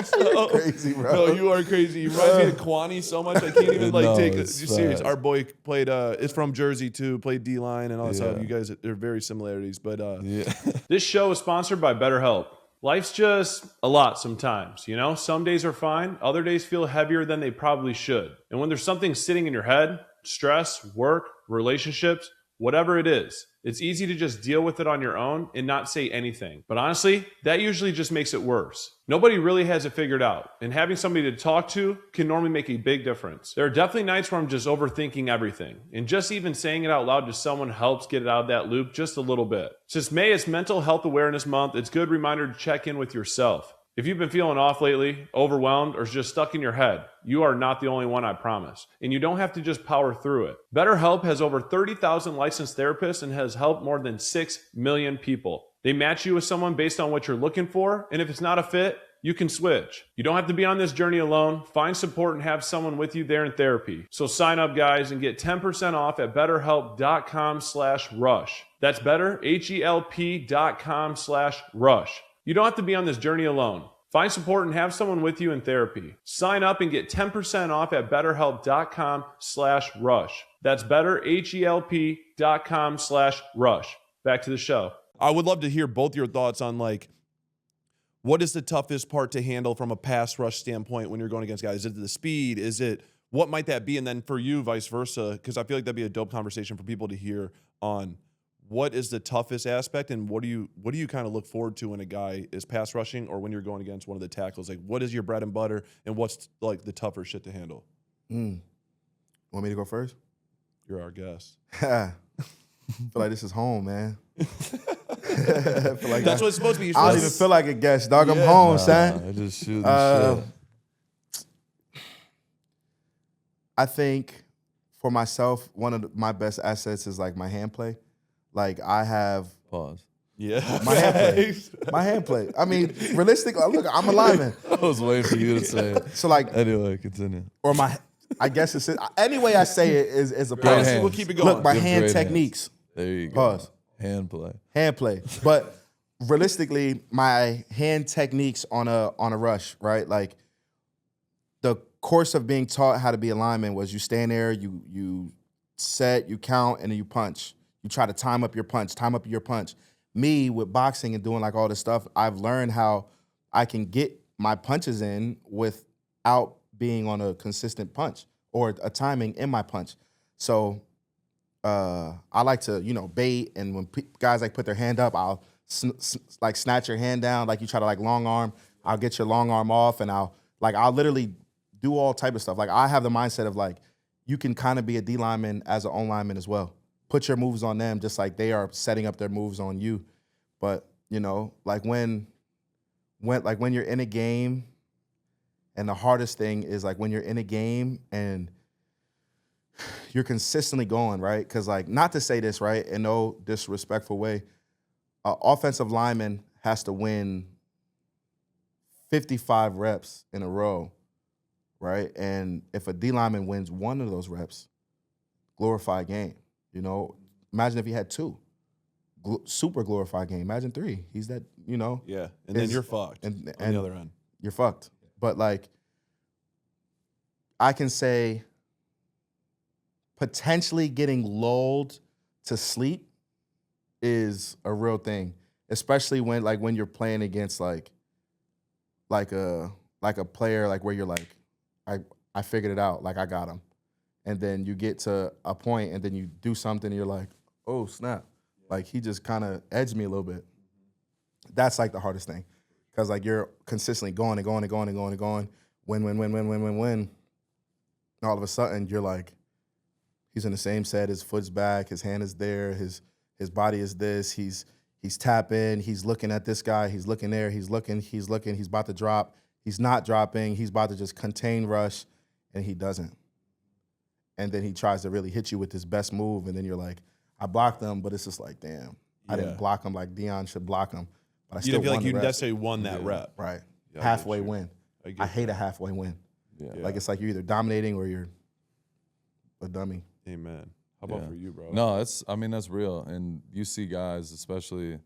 So, Crazy, bro. No, you are crazy. You remind me of Kwani so much. I can't even No, take it it's serious. fast. Our boy played. Is from Jersey too. Played D-line and all that stuff. Yeah. You guys, there are very similarities. But Yeah. This show is sponsored by BetterHelp. Life's just a lot sometimes, you know? Some days are fine, other days feel heavier than they probably should. And when there's something sitting in your head, stress, work, relationships, whatever it is, it's easy to just deal with it on your own and not say anything. But honestly, that usually just makes it worse. Nobody really has it figured out, and having somebody to talk to can normally make a big difference. There are definitely nights where I'm just overthinking everything, and just even saying it out loud to someone helps get it out of that loop just a little bit. Since May is Mental Health Awareness Month, it's a good reminder to check in with yourself. If you've been feeling off lately, overwhelmed, or just stuck in your head, you are not the only one, I promise. And you don't have to just power through it. BetterHelp has over 30,000 licensed therapists and has helped more than 6 million people. They match you with someone based on what you're looking for, and if it's not a fit, you can switch. You don't have to be on this journey alone. Find support and have someone with you there in therapy. So sign up, guys, and get 10% off at betterhelp.com/rush. That's betterhelp.com/rush. You don't have to be on this journey alone. Find support and have someone with you in therapy. Sign up and get 10% off at betterhelp.com/rush. That's betterhelp.com/rush. Back to the show. I would love to hear both your thoughts on like, what is the toughest part to handle from a pass rush standpoint when you're going against guys? Is it the speed? Is it what might that be? And then for you, vice versa, because I feel like that'd be a dope conversation for people to hear on what is the toughest aspect and what do you kind of look forward to when a guy is pass rushing or when you're going against one of the tackles? Like, what is your bread and butter and what's like the tougher shit to handle? Want me to go first? You're our guest. I feel like this is home, man. I feel like That's what it's supposed to be. You're I don't supposed even to- feel like a guest, dog. I'm home, son. I just shooting Uh, shit. I think for myself, one of my best assets is like my hand play. Like I have Pause. Yeah. my hand play. My hand play. I mean, realistically, look, I'm a lineman. I was waiting for you to say it. So like, Anyway, continue. or my, I guess it's any way I say it is a Great plus. hands. We'll keep it going. Look, my You have hand great hands. techniques, There you go. Pause. Hand play. hand play. But realistically, my hand techniques on a rush, right? Like the course of being taught how to be a lineman was you stand there, you set, you count, and then you punch. You try to time up your punch. Me, with boxing and doing like all this stuff, I've learned how I can get my punches in without being on a consistent punch or a timing in my punch. So I like to, bait, and when guys like put their hand up, I'll like snatch your hand down, like you try to like long arm. I'll get your long arm off, and I'll literally do all type of stuff. Like I have the mindset of like you can kind of be a D lineman as an O lineman as well. Put your moves on them just like they are setting up their moves on you. But like when you're in a game, and the hardest thing is like when you're in a game and you're consistently going, right? Because like, not to say this, right, in no disrespectful way, an offensive lineman has to win 55 reps in a row, right? And if a D lineman wins one of those reps, glorified game. Imagine if he had two. Super glorified game. Imagine three. He's that, Yeah. And then is- you're fucked and on the other end. you're fucked. But like, I can say potentially getting lulled to sleep is a real thing, especially when you're playing against like a player like where you're like, I figured it out, like I got him. And then you get to a point and then you do something and you're like, oh snap. Like he just kind of edged me a little bit. That's like the hardest thing. Cause like you're consistently going and going and going and going and going. Win. And all of a sudden you're like, he's in the same set, his foot's back, his hand is there, his body is this, he's tapping, he's looking at this guy, he's looking there, he's looking, he's about to drop, He's not dropping. He's about to just contain rush, and he doesn't. And then he tries to really hit you with his best move, and then you're like, I blocked him, but it's just like, damn, I didn't block him like Dion should block him. But I You still didn't feel won like the you rep. necessarily won that rep. Right. Yeah, I halfway get you. win. I I hate a halfway win. Yeah. Like, it's like you're either dominating or you're a dummy. Amen. How about for you, bro? No, that's real. And you see guys, especially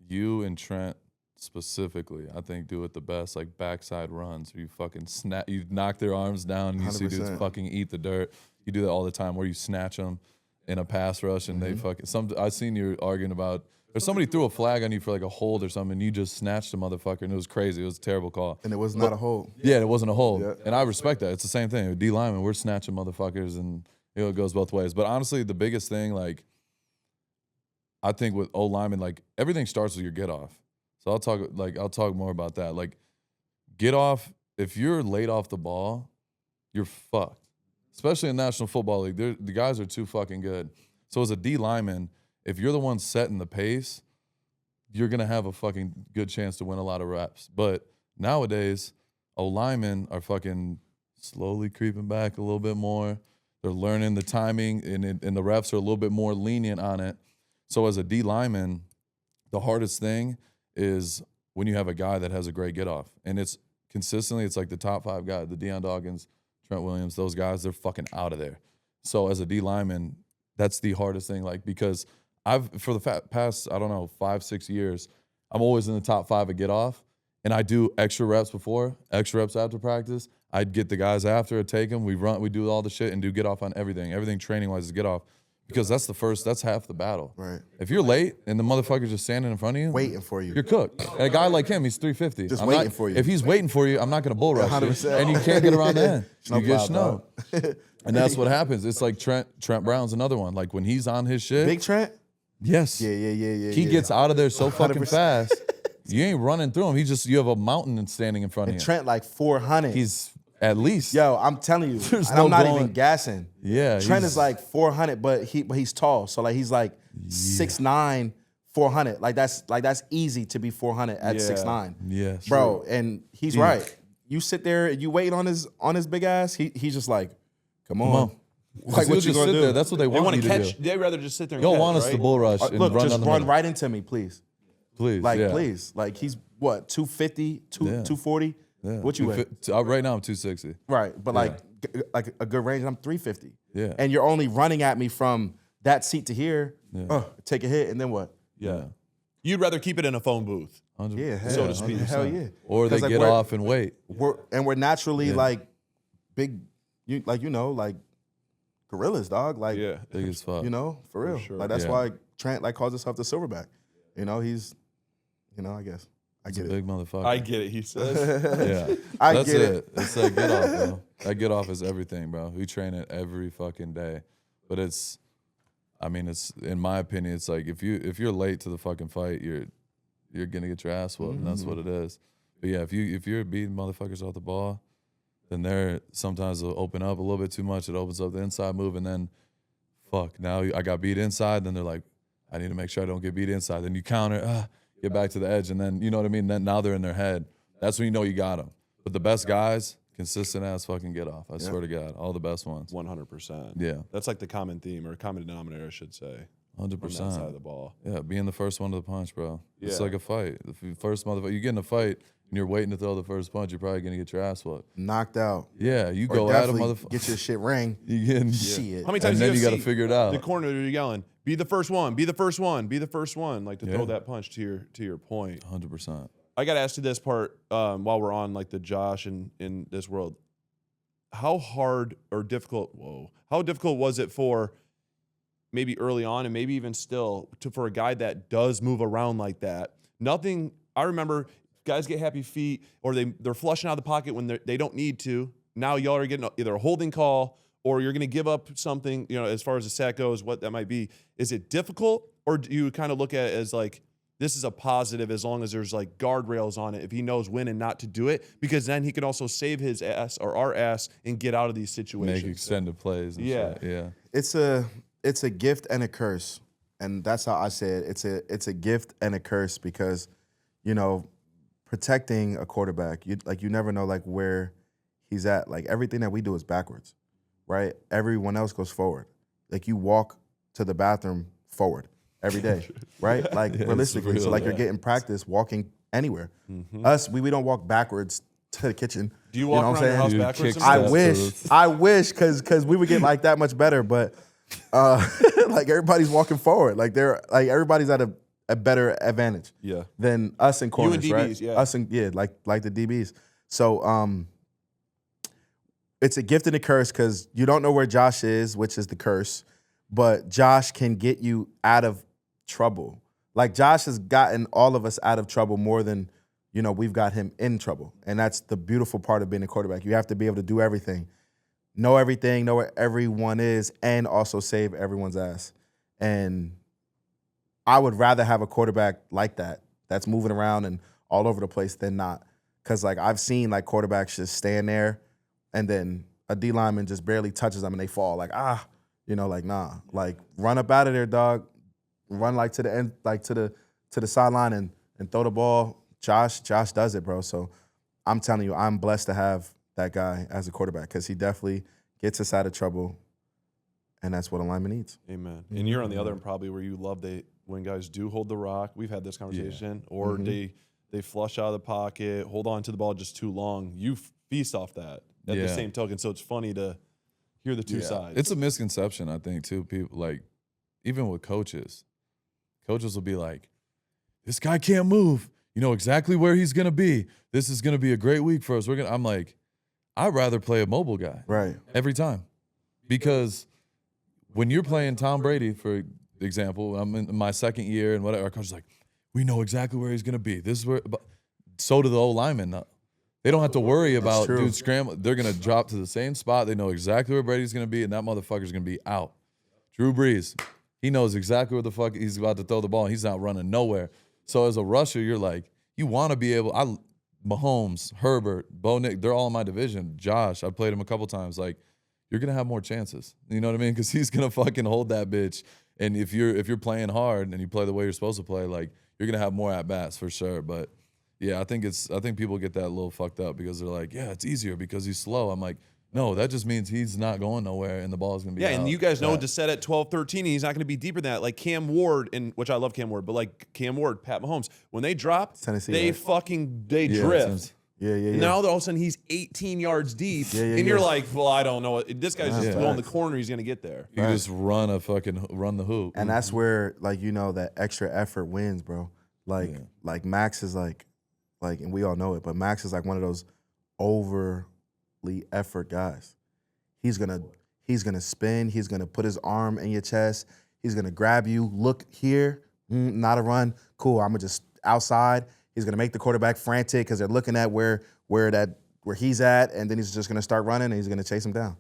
you and Trent specifically, I think do it the best, like backside runs where you fucking you knock their arms down and you see dudes 100%. fucking eat the dirt. You do that all the time where you snatch them in a pass rush and they fucking, I seen you arguing about, or somebody threw a flag on you for like a hold or something and you just snatched the motherfucker and it was crazy. It was a terrible call. And it was not a hold. Yeah, it wasn't a hold. Yeah. And I respect that. It's the same thing. With D linemen, we're snatching motherfuckers and it goes both ways. But honestly, the biggest thing, like, I think with O linemen, like, everything starts with your get off. So I'll talk more about that. Like, get off, if you're late off the ball, you're fucked. Especially in National Football League. The guys are too fucking good. So as a D lineman, if you're the one setting the pace, you're going to have a fucking good chance to win a lot of reps. But nowadays, O linemen are fucking slowly creeping back a little bit more. They're learning the timing, and the refs are a little bit more lenient on it. So as a D lineman, the hardest thing is when you have a guy that has a great get-off. And it's consistently, it's like the top 5 guys, the Dion, Dawkins, Trent Williams, those guys, they're fucking out of there. So as a D lineman, that's the hardest thing, like, because for the past, I don't know, 5-6 years, I'm always in the top 5 of get-off, and I do extra reps before, extra reps after practice. I'd get the guys after, take them, we do all the shit and do get-off on everything. Everything training-wise is get-off. Because that's half the battle. Right. If you're late and the motherfucker's just standing in front of you, Waiting for you. you're cooked. And a guy like him, he's 350. Just I'm waiting not- for you. If he's waiting for you, I'm not going to bull rush you. 100%. And you can't get around the end. You get Snowplow, snow. And that's what happens. It's like Trent Brown's another one. Like when he's on his shit. Big Trent? Yes. Yeah. He gets out of there so fucking 100%. fast. You ain't running through him. You have a mountain standing in front of And you. Trent like 400. He's at least. Yo, I'm telling you, There's and no I'm not going- even gassing. Yeah. Trent he's- is like 400, but he's tall, so like he's like 6'9", 400. Like that's easy to be 400 at Yeah. 6'9". Yes. Bro, and he's right. You sit there, you wait on his big ass. He's just like, come on. Like He'll what you just gonna sit do? there. That's what they They want want you to to catch. do. They'd rather just sit there and You don't catch, want us right? to bull rush and Look, run just down the run middle. right into me, please. Please. Like, yeah. please. Like he's what, 250, Yeah. 240? Yeah. What you weigh? Right now I'm 260. Right, but like a good range, I'm 350. Yeah. And you're only running at me from that seat to here. Take a hit and then what? Yeah. You'd rather keep it in a phone booth. 100%. Yeah, hell, So to speak. hell yeah. Or they 'Cause, like, get we're- off and wait. We're naturally like big, like gorillas, dog. Like Yeah. Big as fuck. for real. sure. Like that's Yeah. why Trent like calls himself the silverback. He's, I guess I It's get a it. big motherfucker. I get it. He says. Yeah. I That's get it. It's that get off, bro. That get off is everything, bro. We train it every fucking day. But it's in my opinion, it's like if you're late to the fucking fight, you're gonna get your ass whooped, and that's what it is. But yeah, if you're beating motherfuckers off the ball, then they're sometimes they'll open up a little bit too much. It opens up the inside move, and then now I got beat inside. Then they're like, I need to make sure I don't get beat inside. Then you counter, get back to the edge, and then you know what I mean. Then now they're in their head. That's when you know you got them. But the best guys, consistent ass fucking get off. I swear to God, all the best ones. 100%. Yeah. That's like the common theme or common denominator, I should say. 100%. On that side of the ball. Yeah, being the first one to the punch, bro. It's Yeah. like a fight. If you first motherfucker, you get in a fight and you're waiting to throw the first punch, you're probably gonna get your ass whooped. Knocked out. Yeah, you Or go at a definitely motherfucker. get your shit rang. You getting Shit. How many times And then do you got to see figure it out. the corner are yelling, "Be the first one! Be the first one! Be the first one!" Like to Yeah. throw that punch to your point. 100%. I got to ask you this part while we're on like the Josh in this world. How hard or difficult? How difficult was it for maybe early on and maybe even still for a guy that does move around like that? Nothing. I remember guys get happy feet or they're flushing out of the pocket when they don't need to. Now y'all are getting either a holding call or you're going to give up something. As far as the sack goes, what that might be. Is it difficult, or do you kind of look at it as like, this is a positive as long as there's like guardrails on it if he knows when and not to do it, because then he can also save his ass or our ass and get out of these situations. Make extended plays. And Yeah. shit. Yeah. It's a gift and a curse, and that's how I say it. It's a gift and a curse because, protecting a quarterback, you never know like where he's at. Like everything that we do is backwards, right? Everyone else goes forward. Like you walk to the bathroom forward every day, right? Like realistically, real, so like you're getting practice walking anywhere. Us, we don't walk backwards to the kitchen. Do you walk know what around your I'm house saying? backwards? Kick sometimes? I wish, because we would get like that much better. But like everybody's walking forward. Like everybody's at a better advantage. Yeah. Than us in corners, You and right? DBs, yeah. Us and like the DBs. So it's a gift and a curse because you don't know where Josh is, which is the curse. But Josh can get you out of trouble. Like Josh has gotten all of us out of trouble more than, we've got him in trouble. And that's the beautiful part of being a quarterback. You have to be able to do everything, know where everyone is, and also save everyone's ass. And I would rather have a quarterback like that, that's moving around and all over the place than not. Because like I've seen like quarterbacks just stand there and then a D lineman just barely touches them and they fall. Like, like, nah. Like run up out of there, dog. Run like to the end, like to the sideline and throw the ball. Josh does it, bro. So I'm telling you, I'm blessed to have that guy as a quarterback because he definitely gets us out of trouble, and that's what a lineman needs. Amen. And you're on the other end probably where you love when guys do hold the rock. We've had this conversation, or they flush out of the pocket, hold on to the ball just too long. You feast off that at the same token. So it's funny to hear the two sides. It's a misconception, I think, too. People like, even with coaches will be like, this guy can't move. You know exactly where he's gonna be. This is gonna be a great week for us. I'm like, I'd rather play a mobile guy. Right. Every time. Because when you're playing Tom Brady, for example, I'm in my second year and whatever, our coach is like, we know exactly where he's gonna be. This is where, but so do the old linemen. They don't have to worry about dude scrambling. They're gonna drop to the same spot. They know exactly where Brady's gonna be, and that motherfucker's gonna be out. Drew Brees, he knows exactly where the fuck he's about to throw the ball, and he's not running nowhere. So as a rusher, you're like, you want to be able. Mahomes, Herbert, Bo Nick, they're all in my division. Josh, I played him a couple times. Like, you're gonna have more chances. You know what I mean? Because he's gonna fucking hold that bitch. And if you're playing hard and you play the way you're supposed to play, like you're gonna have more at bats for sure. But yeah, I think people get that a little fucked up because they're like, yeah, it's easier because he's slow. I'm like, no, that just means he's not going nowhere and the ball is going to be out. And you guys know to set at 12, 13, and he's not going to be deeper than that. Like Cam Ward, which I love Cam Ward, but like Cam Ward, Pat Mahomes, when they drop, Tennessee, they drift. Yeah. And now all of a sudden he's 18 yards deep, and you're like, well, I don't know. This guy's just throwing the corner. He's going to get there. You just run the hoop. And that's where, like, that extra effort wins, bro. Like Maxx is like, and we all know it, but Maxx is like one of those overly effort guys. He's gonna spin. He's gonna put his arm in your chest. He's gonna grab you. Look here, not a run. Cool. I'm gonna just outside. He's gonna make the quarterback frantic because they're looking at where he's at, and then he's just gonna start running and he's gonna chase him down,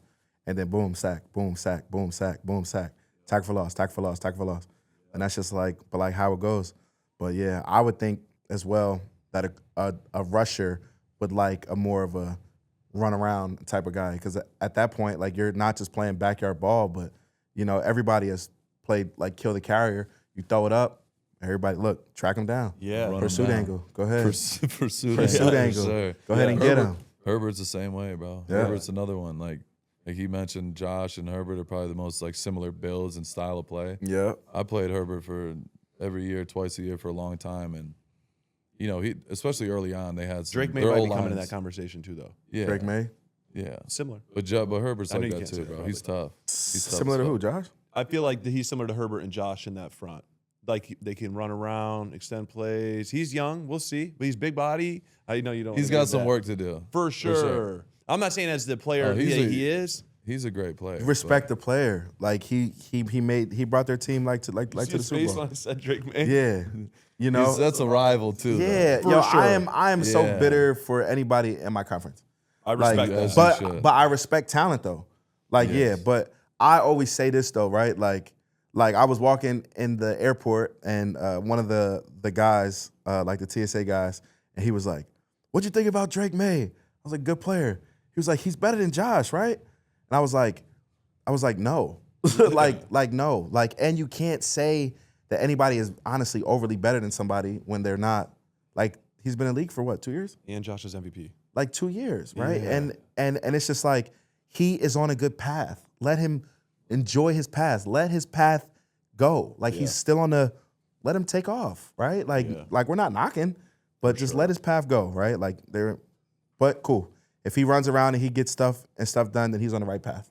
and then boom, sack, boom, sack, boom, sack, boom, sack, tackle for loss, tackle for loss, tackle for loss, and that's just like how it goes. But yeah, I would think as well that a rusher would like a more of a run around type of guy, because at that point, like, you're not just playing backyard ball, but everybody has played like kill the carrier. You throw it up, everybody look, track him down. Yeah, pursuit angle. Go ahead. Pursuit angle. Sure. Go ahead and get him. Herbert's the same way, bro. Yeah. Herbert's another one. Like he mentioned, Josh and Herbert are probably the most like similar builds and style of play. Yeah. I played Herbert for every year, twice a year for a long time, and he, especially early on, they had some, Drake May might be coming in that conversation too, though. Yeah, Drake May. Yeah, Similar. but Herbert's like you that can't too, say bro. that, He's tough. He's tough Similar as to who, fuck. Josh? I feel like he's similar to Herbert and Josh in that front. Like they can run around, extend plays. He's young, we'll see, but he's big body. I know you don't. He's got some work to do for sure. I'm not saying as the player he is. He's a great player. Respect the player. Like he brought their team to the Super Bowl. When I said Drake May. Yeah, that's a rival too. Yeah, For yo, sure. I am so bitter for anybody in my conference. I respect As that. you should. But I respect talent though. Like, yeah, but I always say this though, right? Like I was walking in the airport and one of the guys, like the TSA guys, and he was like, "What'd you think about Drake May?" I was like, "Good player." He was like, "He's better than Josh, right?" And I was like, no. like no. Like, and you can't say that anybody is honestly overly better than somebody when they're not. Like, he's been in the league for what, 2 years? And Josh's MVP. Like 2 years, right? Yeah. And it's just like he is on a good path. Let him enjoy his path. Let his path go. Like he's still on the. Let him take off, right? Like we're not knocking, but just let his path go, right? Like but cool. If he runs around and he gets stuff done, then he's on the right path.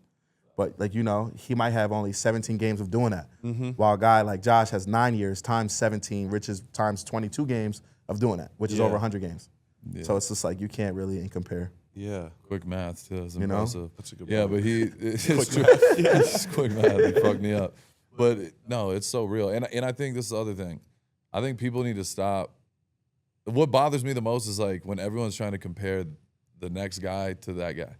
But like he might have only 17 games of doing that, while a guy like Josh has 9 years times 17, which is times 22 games of doing that, which is over 100 games. Yeah. So it's just like you can't really compare. Yeah. Quick math, too. That's You know? impressive. That's a good Yeah, point. but it's true. It's quick math. He fucked me up. But no, it's so real. And I think this is the other thing. I think people need to stop. What bothers me the most is like when everyone's trying to compare the next guy to that guy.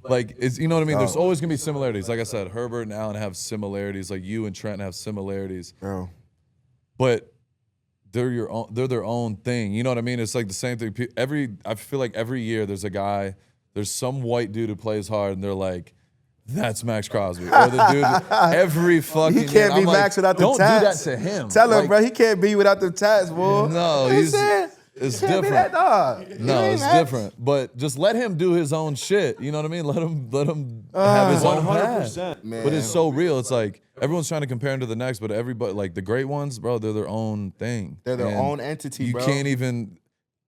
Like, it's, you know what I mean? There's always going to be similarities. Like I said, Herbert and Allen have similarities. Like you and Trent have similarities. Oh. But they're their own thing. You know what I mean? It's like the same thing. I feel like every year there's some white dude who plays hard and they're like, that's Maxx Crosby. Or the dude, every fucking He can't be I'm Max without the don't tats. do that to him. Tell him, Like, bro, he can't be without the tats, boy. No, You know what I'm saying? it's He can't be different. that dog. No, He ain't it's Max. different. But just let him do his own shit. You know what I mean? Let him have his own path. 100%. Man. But it's so real. It's like everyone's trying to compare him to the next, but everybody, like the great ones, bro, they're their own thing. They're their And own entity, You bro. can't even.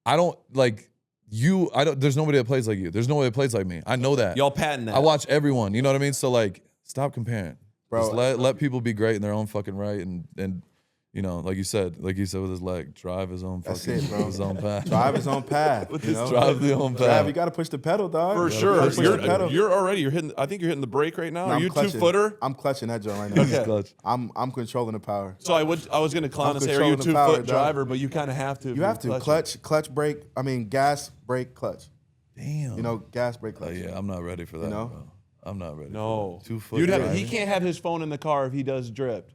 I don't like you. I don't. There's nobody that plays like you. There's nobody that plays like me. I know that. Y'all patent that. I watch everyone. You know what I mean? So like, stop comparing. Bro, Just let people be great in their own fucking right, and you know, like you said with his leg, drive his own That's fucking it, bro. his own path. Drive his own path. You know? Drive the own Drive, path. you got to push the pedal, dog. For You sure. gotta push the pedal. You're hitting. I think you're hitting the brake right now. No, Are I'm you clutching. 2-footer? I'm clutching that joint right now. Okay. Clutch. I'm controlling the power. So I was gonna clown I'm and say, are you a controlling the power, 2-foot dog. driver? But you kind of have to. if You you're have to clutching. clutch, brake. I mean, gas, brake, clutch. Damn. You know, gas, brake, clutch. Yeah, I'm not ready for that. You know? Bro. I'm not ready. No. For that. 2-foot. He driving. can't have his phone in the car if he does drift.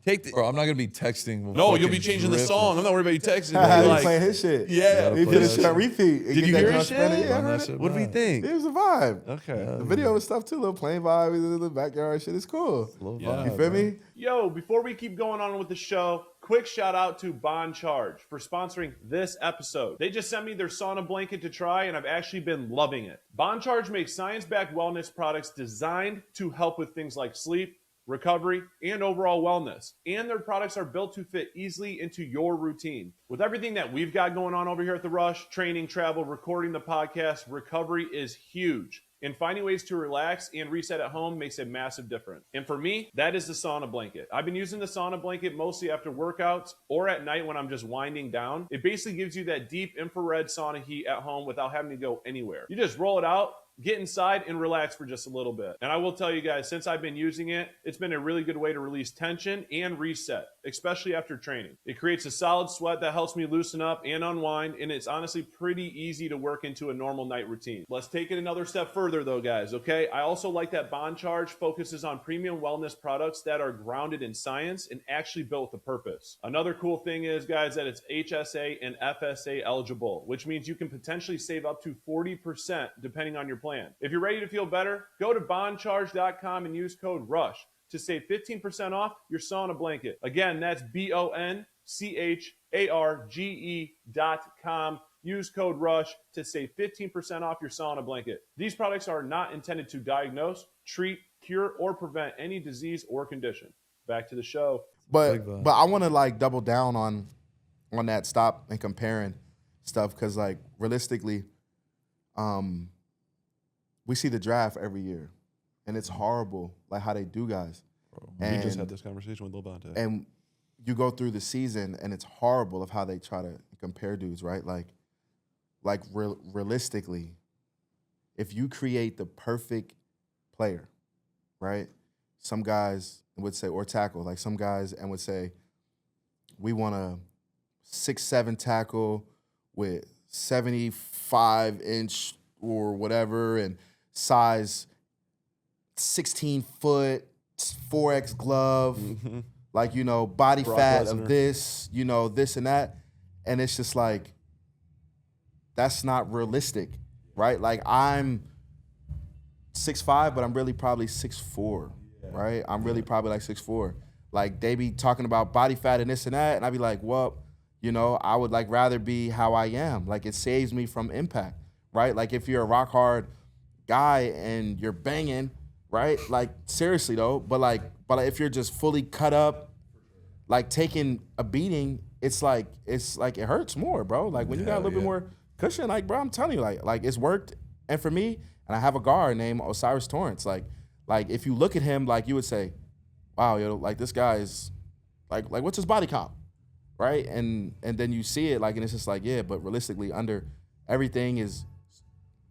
Take the. Bro, I'm not gonna be texting. with No, you'll fucking be changing the drip. song. I'm not worried about you texting. He You'll be like, playing his shit. yeah. He play put that his shit on shit. repeat. Did you hear his shit? Yeah, I Run heard that it. shit What do you back. think? It was a vibe. Okay. The video and stuff too, little plane vibe, the backyard shit. It's cool. Little Yeah. vibe, You feel bro. me? Yo, before we keep going on with the show, quick shout out to Bond Charge for sponsoring this episode. They just sent me their sauna blanket to try, and I've actually been loving it. Bond Charge makes science-backed wellness products designed to help with things like sleep, recovery, and overall wellness. And their products are built to fit easily into your routine. With everything that we've got going on over here at The Rush, training, travel, recording the podcast, recovery is huge. And finding ways to relax and reset at home makes a massive difference. And for me, that is the sauna blanket. I've been using the sauna blanket mostly after workouts or at night when I'm just winding down. It basically gives you that deep infrared sauna heat at home without having to go anywhere. You just roll it out, get inside, and relax for just a little bit. And I will tell you guys, since I've been using it, it's been a really good way to release tension and reset, especially after training. It creates a solid sweat that helps me loosen up and unwind, and it's honestly pretty easy to work into a normal night routine. Let's take it another step further though, guys, okay? I also like that Bond Charge focuses on premium wellness products that are grounded in science and actually built with a purpose. Another cool thing is, guys, that it's HSA and FSA eligible, which means you can potentially save up to 40% depending on your plan. If you're ready to feel better, go to bondcharge.com and use code RUSH to save 15% off your sauna blanket. Again, that's BONCHARGE.com. Use code RUSH to save 15% off your sauna blanket. These products are not intended to diagnose, treat, cure, or prevent any disease or condition. Back to the show. But I want to like double down on that stop and comparing stuff because like realistically, we see the draft every year, and it's horrible like how they do guys. We just had this conversation with Lil Bonte. And you go through the season, and it's horrible of how they try to compare dudes, right? Realistically, if you create the perfect player, right? Some guys would say, or tackle, like some guys and would say, we want a 6'7" tackle with 75-inch or whatever, and size 16 foot, 4X glove, like, you know, body Brock fat Lesnar. of this, you know, this and that. And it's just like, that's not realistic, right? Like I'm 6'5", but I'm really probably 6'4", right? I'm really probably like 6'4". Like they be talking about body fat and this and that, and I be like, well, You know, I would like rather be how I am. Like it saves me from impact, right? Like if you're a rock hard guy and you're banging, right? Like seriously though, but if you're just fully cut up, like taking a beating, it's like it hurts more, bro. Like when you got a little bit more cushion, like bro, I'm telling you, like it's worked. And for me, and I have a guard named Osiris Torrance. Like if you look at him, like you would say, wow, yo, like this guy is like what's his body comp? Right? And then you see it, like, and it's just like, yeah, but realistically, under everything is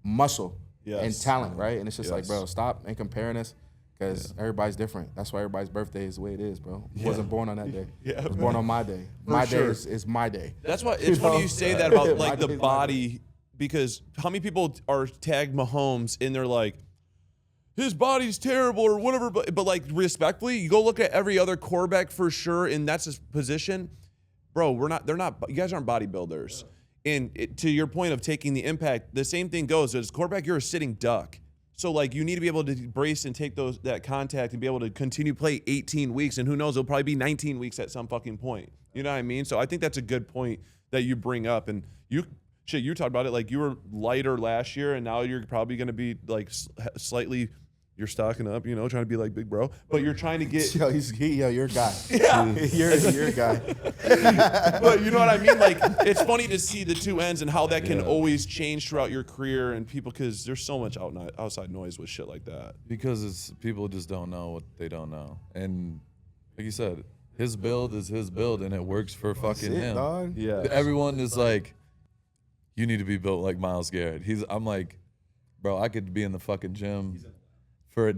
muscle and talent, right? And it's just like, bro, stop and comparing us, because everybody's different. That's why everybody's birthday is the way it is, bro. I wasn't born on that day. I was born on my day. My day is my day. That's why it's funny you say that about like the body, because how many people are tagged Mahomes and they're like, his body's terrible or whatever, but like respectfully, you go look at every other quarterback for sure, and that's his position. Bro, they're not, you guys aren't bodybuilders. And to your point of taking the impact, the same thing goes. As quarterback, you're a sitting duck. So, like, you need to be able to brace and take that contact and be able to continue to play 18 weeks. And who knows, it'll probably be 19 weeks at some fucking point. You know what I mean? So I think that's a good point that you bring up. And you talked about it. Like, you were lighter last year, and now you're probably going to be, like, slightly – you're stocking up, you know, trying to be like big bro, but you're trying to get. Yo, you're a guy. Yeah, you're a guy. But you know what I mean? Like, it's funny to see the two ends and how that can always change throughout your career, and people, because there's so much outside noise with shit like that. Because people just don't know what they don't know, and like you said, his build is his build, and it works for fucking him. Dog. Yeah. Everyone is like, you need to be built like Myles Garrett. I'm like, bro, I could be in the fucking gym for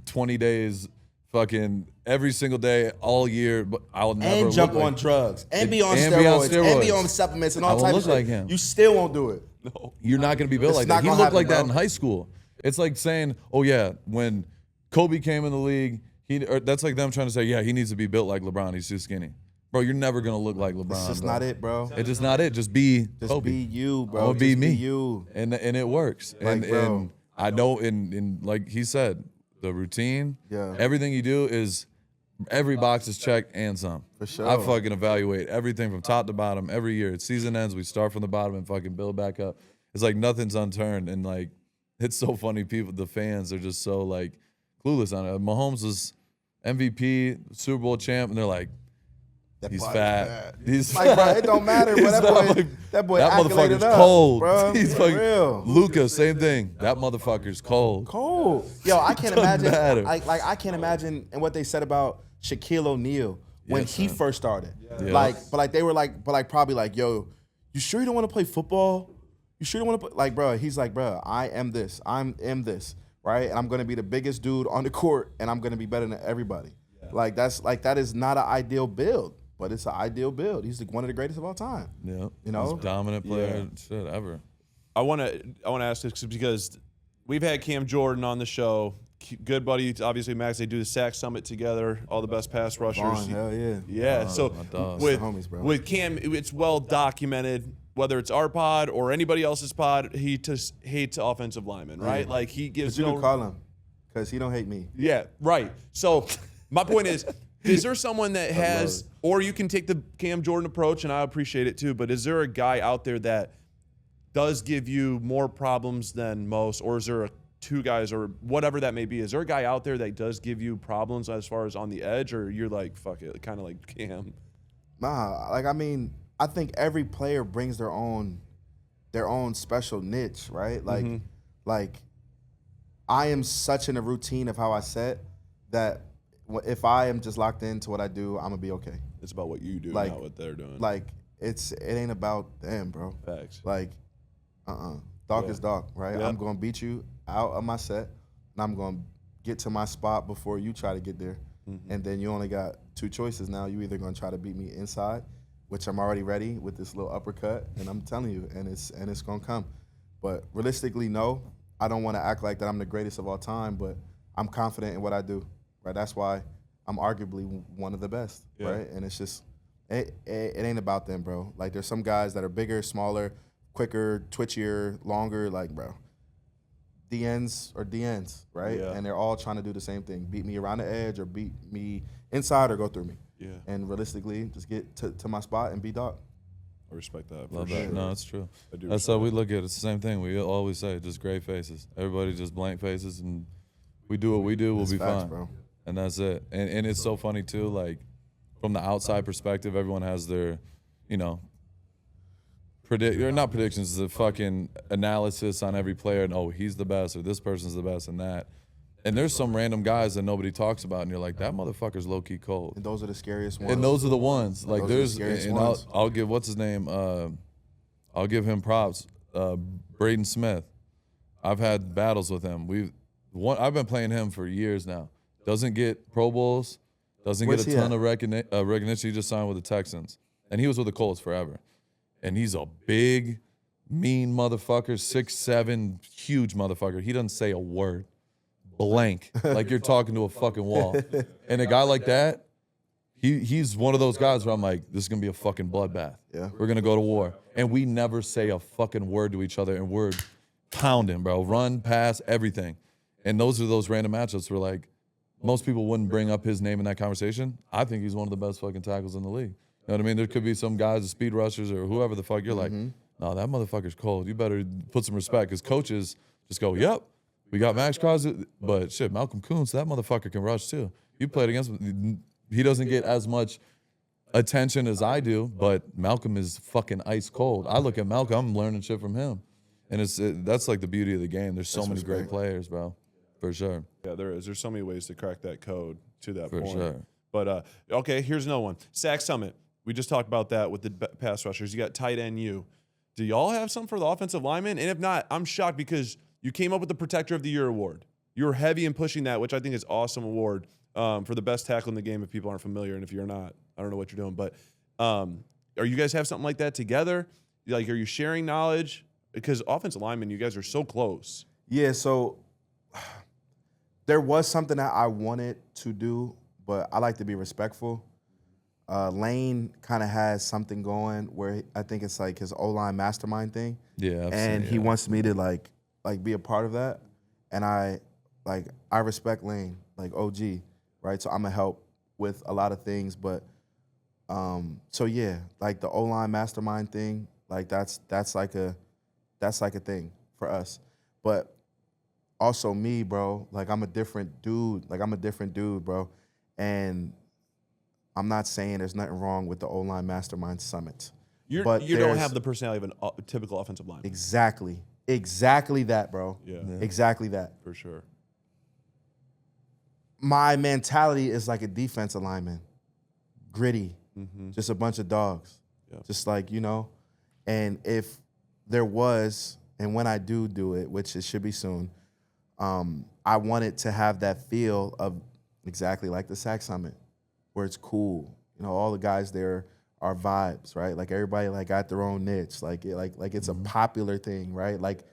20 days, fucking every single day, all year, but I'll never And jump look on like, drugs. And be on and steroids. be on And be on supplements and I all won't types of look shit. like him. You still won't do it. No. You're not going to be built It's like not that. He gonna looked like happen, that in bro. high school. It's like saying, oh yeah, when Kobe came in the league, that's like them trying to say, yeah, he needs to be built like LeBron. He's too skinny. Bro, you're never going to look like LeBron. It's just bro. not it, bro. It's just not it. Just be Just Kobe. be you, bro. I'm gonna be Just me. you. And it works. Like, bro. And I know, in like he said, the routine, everything you do is every box is checked and some. For sure. I fucking evaluate everything from top to bottom every year. It's season ends, we start from the bottom and fucking build back up. It's like nothing's unturned, and like it's so funny. The fans are just so like clueless on it. Mahomes was MVP, Super Bowl champ, and they're like, he's fat. He's Like, bro, it don't matter. Bro. That boy motherfucker's up, cold. Bro. He's For fucking real. Luka, same thing. That motherfucker's cold. Cold. Yo, I can't Doesn't imagine. matter. I can't imagine and what they said about Shaquille O'Neal when he first started. Yeah. But they were like, probably like, yo, you sure you don't want to play football? You sure you don't want to play? Like, bro, he's like, bro, I am this. I am this, right? And I'm gonna be the biggest dude on the court, and I'm gonna be better than everybody. Yeah. That is not an ideal build. But it's an ideal build. He's one of the greatest of all time. Yeah, You know? most dominant player shit ever. I want to ask this because we've had Cam Jordan on the show. Good buddy, obviously, Maxx. They do the Sack Summit together. All the best pass rushers. Vaughn, hell yeah. Yeah. So my dogs. with Homies, bro. with Cam, it's well documented. Whether it's our pod or anybody else's pod, he just hates offensive linemen, right? Like he gives But you no. can call him, because he don't hate me. Yeah, right. So my point is there someone that has, or you can take the Cam Jordan approach, and I appreciate it too, but is there a guy out there that does give you more problems than most, or is there two guys, or whatever that may be? Is there a guy out there that does give you problems as far as on the edge, or you're like, fuck it, kind of like Cam? Nah, like, I mean, I think every player brings their own special niche, right? Like I am such in a routine of how I set that if I am just locked into what I do, I'm gonna be okay. It's about what you do, Like- not what they're doing. Like it ain't about them, bro. Facts. Like, Dog is dog, right? Yeah. I'm gonna beat you out of my set, and I'm gonna get to my spot before you try to get there. And then you only got two choices now. You either gonna try to beat me inside, which I'm already ready with this little uppercut, and I'm telling you, and it's gonna come. But realistically, no, I don't want to act like that I'm the greatest of all time, but I'm confident in what I do, right? That's why I'm arguably one of the best, right? And it's just, it ain't about them, bro. Like, there's some guys that are bigger, smaller, quicker, twitchier, longer, like, bro. DNs are DNs, right? Yeah. And they're all trying to do the same thing, beat me around the edge or beat me inside or go through me. Yeah. And realistically, just get to my spot and be dog. respect that. Love for that. sure. No, it's true. I do That's respect how we look at it. It's the same thing. We always say just great faces. Everybody just blank faces, and we do what we do. We'll That's be facts, fine, bro. and that's it. And it's so funny too. Like from the outside perspective, everyone has their, you know, or not predictions, the fucking analysis on every player, and oh, he's the best, or this person's the best, and that. And there's some random guys that nobody talks about, and you're like, that motherfucker's low key cold. And those are the scariest ones. And those are the ones. Like Those are the there's, scariest and ones. I'll give what's his name. I'll give him props. Braden Smith. I've had battles with him. I've been playing him for years now. Doesn't get Pro Bowls. Doesn't Where's get he a ton at? of recognition. He just signed with the Texans, and he was with the Colts forever. And he's a big, mean motherfucker, 6'7", huge motherfucker. He doesn't say a word. Blank, like you're talking to a fucking wall. And a guy like that, he's one of those guys where I'm like, this is gonna be a fucking bloodbath. Yeah. We're gonna go to war. And we never say a fucking word to each other, and we're pounding, bro. Run, pass, everything. And those are those random matchups where like most people wouldn't bring up his name in that conversation. I think he's one of the best fucking tackles in the league. You know what I mean? There could be some guys, the speed rushers or whoever the fuck, you're like, no, that motherfucker's cold. You better put some respect, because coaches just go, yep. We got Maxx Crosby, but shit, Malcolm Kuntz, that motherfucker can rush too. You played against him. He doesn't get as much attention as I do, but Malcolm is fucking ice cold. I look at Malcolm, I'm learning shit from him. And that's like the beauty of the game. There's so many great players, bro. For sure. Yeah, there is. There's so many ways to crack that code to that For point. sure. But, okay, here's another one. Sack Summit. We just talked about that with the pass rushers. You got tight end U. Do y'all have something for the offensive linemen? And if not, I'm shocked because you came up with the Protector of the Year award. You're heavy in pushing that, which I think is awesome award for the best tackle in the game if people aren't familiar. And if you're not, I don't know what you're doing. But are you guys have something like that together? Like, are you sharing knowledge? Because offensive linemen, you guys are so close. Yeah, so there was something that I wanted to do, but I like to be respectful. Lane kind of has something going where I think it's like his O-line mastermind thing. Yeah, and he wants me to like be a part of that. And I respect Lane, like OG, right? So I'm gonna help with a lot of things, but so yeah, like the O-line mastermind thing, like that's like a thing for us. But also me, bro, like I'm a different dude, bro. And I'm not saying there's nothing wrong with the O-line mastermind summit. You don't have the personality of a typical offensive lineman. Exactly that, bro. Yeah. Exactly that. For sure. My mentality is like a defensive lineman. Gritty. Just a bunch of dogs. Yeah. Just like, you know. And if there was, and when I do it, which it should be soon, I wanted to have that feel of exactly like the Sack Summit, where it's cool. You know, all the guys there are vibes, right? Like everybody like got their own niche. Like it's a popular thing, right? Like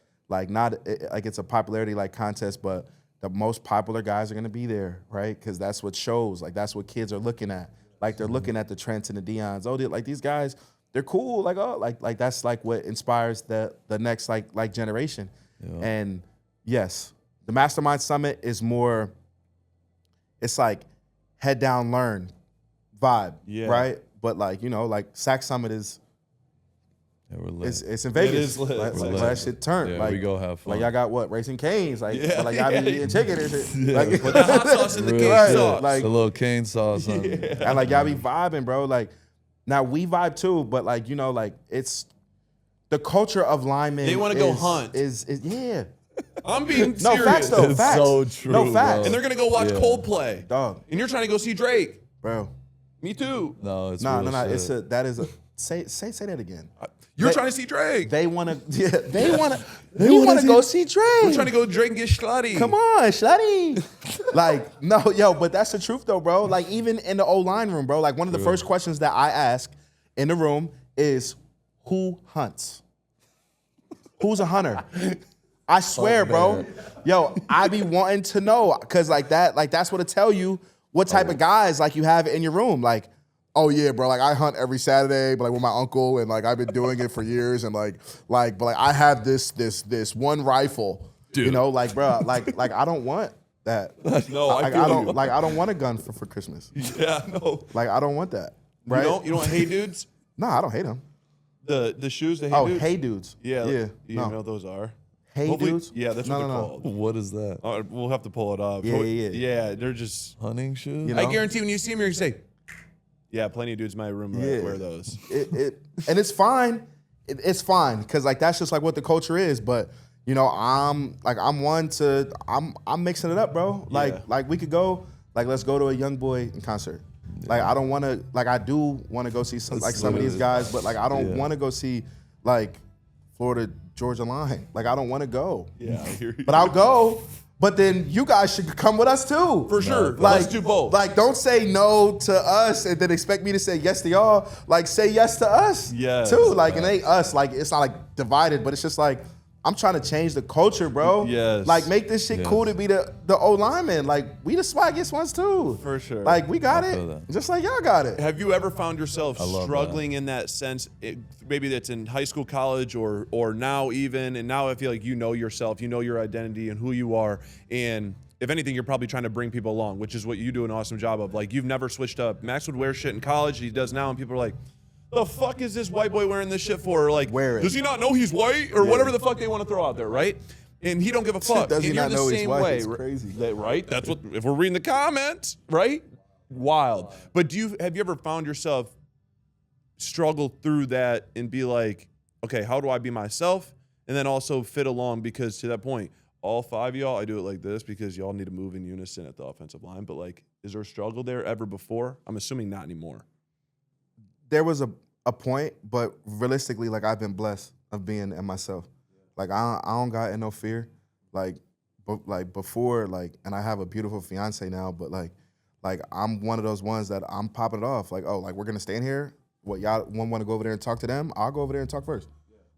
not like it's a popularity like contest, but the most popular guys are gonna be there, right? Because that's what shows. Like that's what kids are looking at. Like they're looking at the Trents and the Dions. Oh, like these guys, they're cool. Like like that's like what inspires the next like generation. Yeah. And yes, the Mastermind Summit is more. It's like head down, learn vibe, right? But like, you know, like Sack Summit is, it's in Vegas. It is lit. Like that shit turned. Yeah, like, we go have fun. Like y'all got what? Racing Canes. Like, like y'all be eating chicken and shit. Yeah. Like, Put the hot sauce in the cane Right. sauce. Like, the little cane sauce. On it. and like y'all be vibing, bro. Like now we vibe too, but like, you know, like it's the culture of linemen. They wanna go hunt. Is yeah. I'm being No, serious. facts though. It's Facts. so true, No, facts. bro. And they're going to go watch Coldplay. Dog, And you're trying to go see Drake. bro. Me too. No, it's No. real It's shit. that is a say that again. You're They- trying to see Drake. They want to. They want to go see Drake. We're trying to go Drake and get slutty. Come on, Shuddy. Like, no, yo, but that's the truth though, bro. Like, even in the O-line room, bro, like one of the first questions that I ask in the room is, who hunts? Who's a hunter? I swear, bro. Yo, I be wanting to know, cause like that's what'll tell you what type of guys like you have in your room. Like, oh yeah, bro, like I hunt every Saturday, but like with my uncle, and like I've been doing it for years, and but like I have this one rifle. Dude. You know, like, bro, like I don't want that. No, like, I feel don't you. like I don't want a gun for Christmas. Yeah, no. Like I don't want that. Right? You don't hate dudes? No, I don't hate them. The shoes, the Hey Oh, Dudes? Hey Dudes. Yeah. Yeah. You No. know what those are? Hey Hopefully- Dudes? Yeah, that's what they're called. What is that? We'll have to pull it up. Yeah, yeah, yeah. Yeah, they're just. Hunting shoes? You know? I guarantee when you see them, you're gonna say, "Yeah, plenty of dudes in my room wear those." And it's fine. It's fine because like that's just like what the culture is. But you know, I'm mixing it up, bro. Like we could go, like let's go to a Young Boy in concert. Like I don't want to, like I do want to go see some of these guys, but like I don't want to go see like Florida Georgia Line. Like I don't want to go. Yeah, I hear you. But I'll go. But then you guys should come with us too. For sure. Like, Let's do both. Like, don't say no to us and then expect me to say yes to y'all. Like, say yes to us Yes. too. Like, it ain't us. Like, it's not like divided, but it's just like, I'm trying to change the culture, bro. Yes. Like, make this shit cool to be the O lineman. Like, we the swaggiest ones too. For sure. Like, we got I feel it. that. Just like y'all got it. Have you ever found yourself love struggling in that sense? Maybe that's in high school, college, or now even, and now I feel like you know yourself, you know your identity and who you are, and if anything, you're probably trying to bring people along, which is what you do an awesome job of. Like, you've never switched up. Maxx would wear shit in college, he does now, and people are like, the fuck is this white boy wearing this shit for? Or like, Wear it. does he not know he's white? Or whatever the fuck they want to throw out there, right? And he don't give a fuck. Does he And you're not the know he's same white? way, It's crazy. right? That's what, if we're reading the comments, right? Wild. But have you ever found yourself struggle through that and be like, okay, how do I be myself? And then also fit along, because to that point, all five of y'all, I do it like this because y'all need to move in unison at the offensive line. But like, is there a struggle there ever before? I'm assuming not anymore. There was a point, but realistically, like I've been blessed of being in myself. Like I don't got no fear. Like before, like, and I have a beautiful fiance now, but like I'm one of those ones that I'm popping it off. Like, oh, like we're gonna stand here. What, y'all want to go over there and talk to them? I'll go over there and talk first.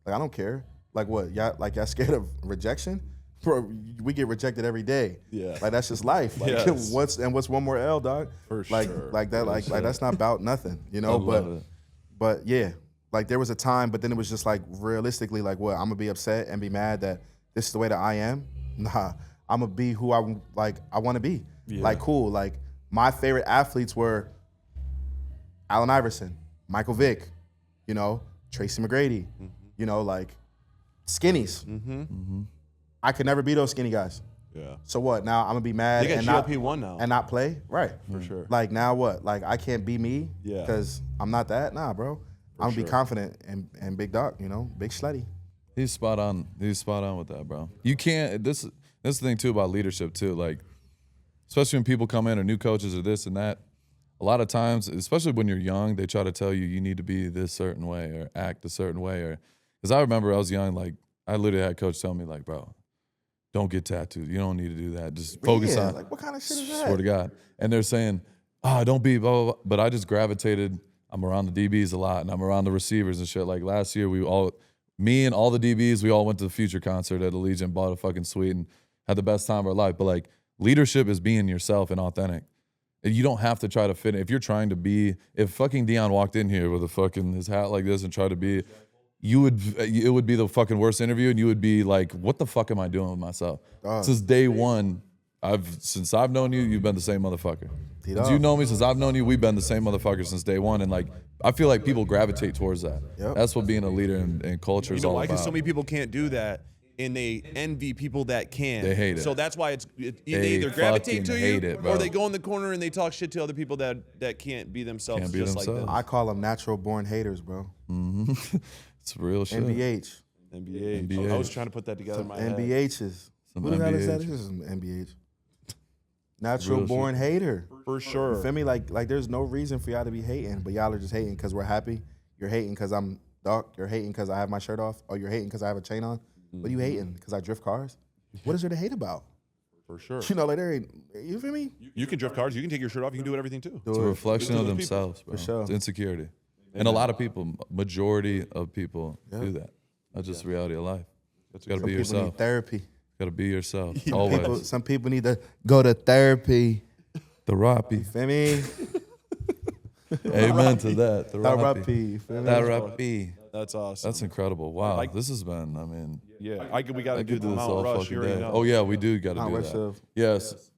Like I don't care. Like what, y'all scared of rejection? Bro, we get rejected every day. Yeah. Like that's just life. Like Yes. what's one more L, dog? For like, sure. Like that, like that's not about nothing, you know. I love it. But yeah, like there was a time, but then it was just like realistically, like what, I'm gonna be upset and be mad that this is the way that I am? Nah, I'm gonna be who I want to be. Yeah. Like cool. Like my favorite athletes were Allen Iverson, Michael Vick, you know, Tracy McGrady, you know, like skinnies. I could never be those skinny guys. Yeah. So what? Now I'm gonna be mad They and got not GLP-1 now. and not play? Right. For sure. Like now what? Like I can't be me Yeah. because I'm not that. Nah, bro. I'm gonna be confident and big dog. You know, big slutty. He's spot on. He's spot on with that, bro. You can't. This is the thing too about leadership too. Like, especially when people come in or new coaches or this and that. A lot of times, especially when you're young, they try to tell you need to be this certain way or act a certain way. Or because I remember I was young, like I literally had a coach tell me like, bro, don't get tattooed. You don't need to do that. Just focus on. Like what kind of shit is that? Swear to God. And they're saying, don't be blah, blah, blah. But I just gravitated. I'm around the DBs a lot, and I'm around the receivers and shit. Like last year, me and all the DBs, we all went to the Future concert at Allegiant, bought a fucking suite, and had the best time of our life. But like leadership is being yourself and authentic. You don't have to try to fit in. If you're trying to be, if fucking Dion walked in here with his hat like this and tried to be, it would be the fucking worst interview, and you would be like, what the fuck am I doing with myself? Since day one, since I've known you, you've been the same motherfucker. Since you know me, since I've known you, we've been the same motherfucker since day one. And like, I feel like people gravitate towards that. Yep. That's what being a leader in culture is all why? about. Because so many people can't do that, and they envy people that can. They hate it. So that's why they They either gravitate fucking to hate you, it, bro. or they go in the corner and they talk shit to other people that can't be themselves. Can't be just themselves. like them. I call them natural born haters, bro. It's real shit. NBH. NBA. I was trying to put that together in my head. NBHs. Some Who the hell is that? NBH. This is some NBH. Natural Real born hater. For sure. You feel me? Like there's no reason for y'all to be hating, but y'all are just hating because we're happy. You're hating because I'm dark. You're hating because I have my shirt off. Or you're hating because I have a chain on. What are you hating? Because I drift cars? What is there to hate about? For sure. You know, like there ain't, you feel me? You can drift cars. You can take your shirt off. You can do everything too. It's a reflection of those themselves, bro. For sure. It's insecurity. And a lot of people, majority of people do that. That's just the reality of life. You gotta Some be people yourself. need therapy. Gotta be yourself. Always. Some people need to go to therapy. Therapy. Feel me? Amen to that. Therapy. Feel me? Therapy. That's awesome. That's incredible. Wow. This has been, I mean, Yeah, we got I to do could the do this all Mount Rush. fucking You already day. know. Oh, yeah, we do gotta Mount do Rush that. of- Yes.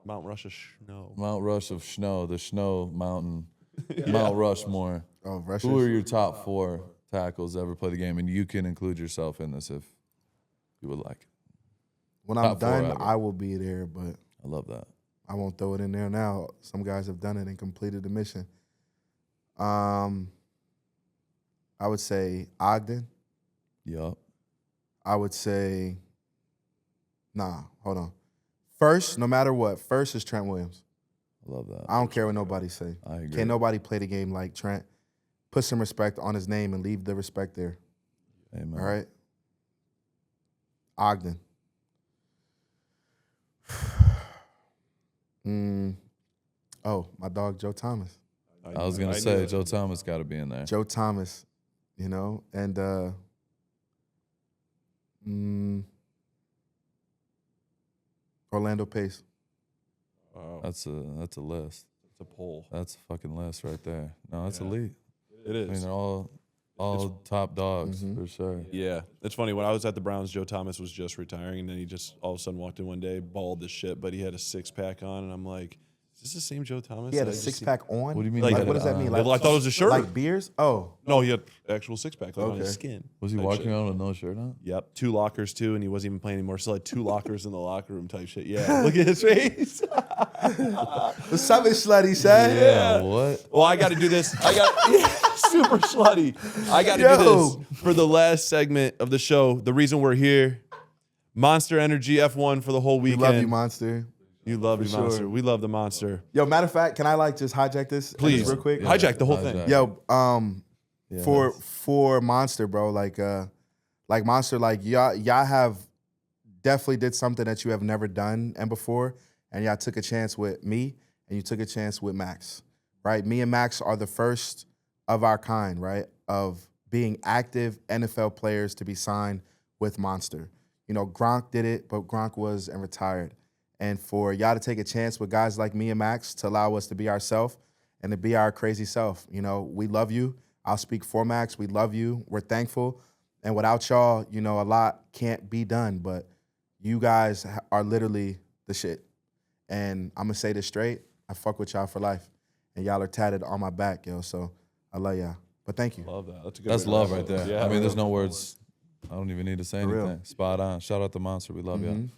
Mount Rush of snow. Mount Rush of Snow, the Snow Mountain. Mount Rushmore. Oh, rushers. Who are your top 4 tackles to ever play the game? And you can include yourself in this if you would like. When I'm top 4 done, ever. I will be there, but I love that. I won't throw it in there now. Some guys have done it and completed the mission. I would say Ogden. Yup. I would say, hold on. First, no matter what, first is Trent Williams. I love that. I don't care what nobody say. I agree. Can't nobody play the game like Trent. Put some respect on his name and leave the respect there. Amen. All right? Ogden. Oh, my dog Joe Thomas. I was going to say, Joe Thomas got to be in there. Joe Thomas, and Orlando Pace. Wow. That's a list. It's a poll. That's a fucking list right there. No, that's elite. It I mean, is. they're all top dogs for sure. Yeah. It's funny. When I was at the Browns, Joe Thomas was just retiring, and then he just all of a sudden walked in one day, bald as shit, but he had a 6-pack on, and I'm like, is this the same Joe Thomas? He had that a I just see? 6-pack on? What do you mean? Like, he had what it does that on? mean? Well, I thought it was a shirt. Like beers? Oh. No, he had actual 6-pack on his Okay. skin. Was he type walking shit. around with no shirt on? Yep. 2 lockers, too, and he wasn't even playing anymore. Still had 2 lockers in the locker room type shit. Yeah. Look at his face. The savage slut, he said. Yeah, what? Well, I got to do this. Super slutty. I got to do this for the last segment of the show. The reason we're here, Monster Energy F1 for the whole We weekend. love you, Monster. You love your sure. Monster. We love the Monster. Yo, matter of fact, can I just hijack this? Please. Real quick? Yeah. Hijack the whole thing. Hijack. Yo, Yeah, for Monster, bro, like Monster, like y'all have definitely did something that you have never done and before, and y'all took a chance with me, and you took a chance with Maxx, right? Me and Maxx are the first of our kind, right, of being active NFL players to be signed with Monster. You know, Gronk did it, but Gronk was and retired. And for y'all to take a chance with guys like me and Maxx to allow us to be ourselves and to be our crazy self. You know, we love you. I'll speak for Maxx. We love you. We're thankful. And without y'all, you know, a lot can't be done. But you guys are literally the shit. And I'm going to say this straight. I fuck with y'all for life. And y'all are tatted on my back, yo. So I love y'all. But thank you. Love that. That's a good That's way to love wrap right it. there. Yeah, I mean, there's no words. I don't even need to say For anything. real. Spot on. Shout out to Monster. We love you.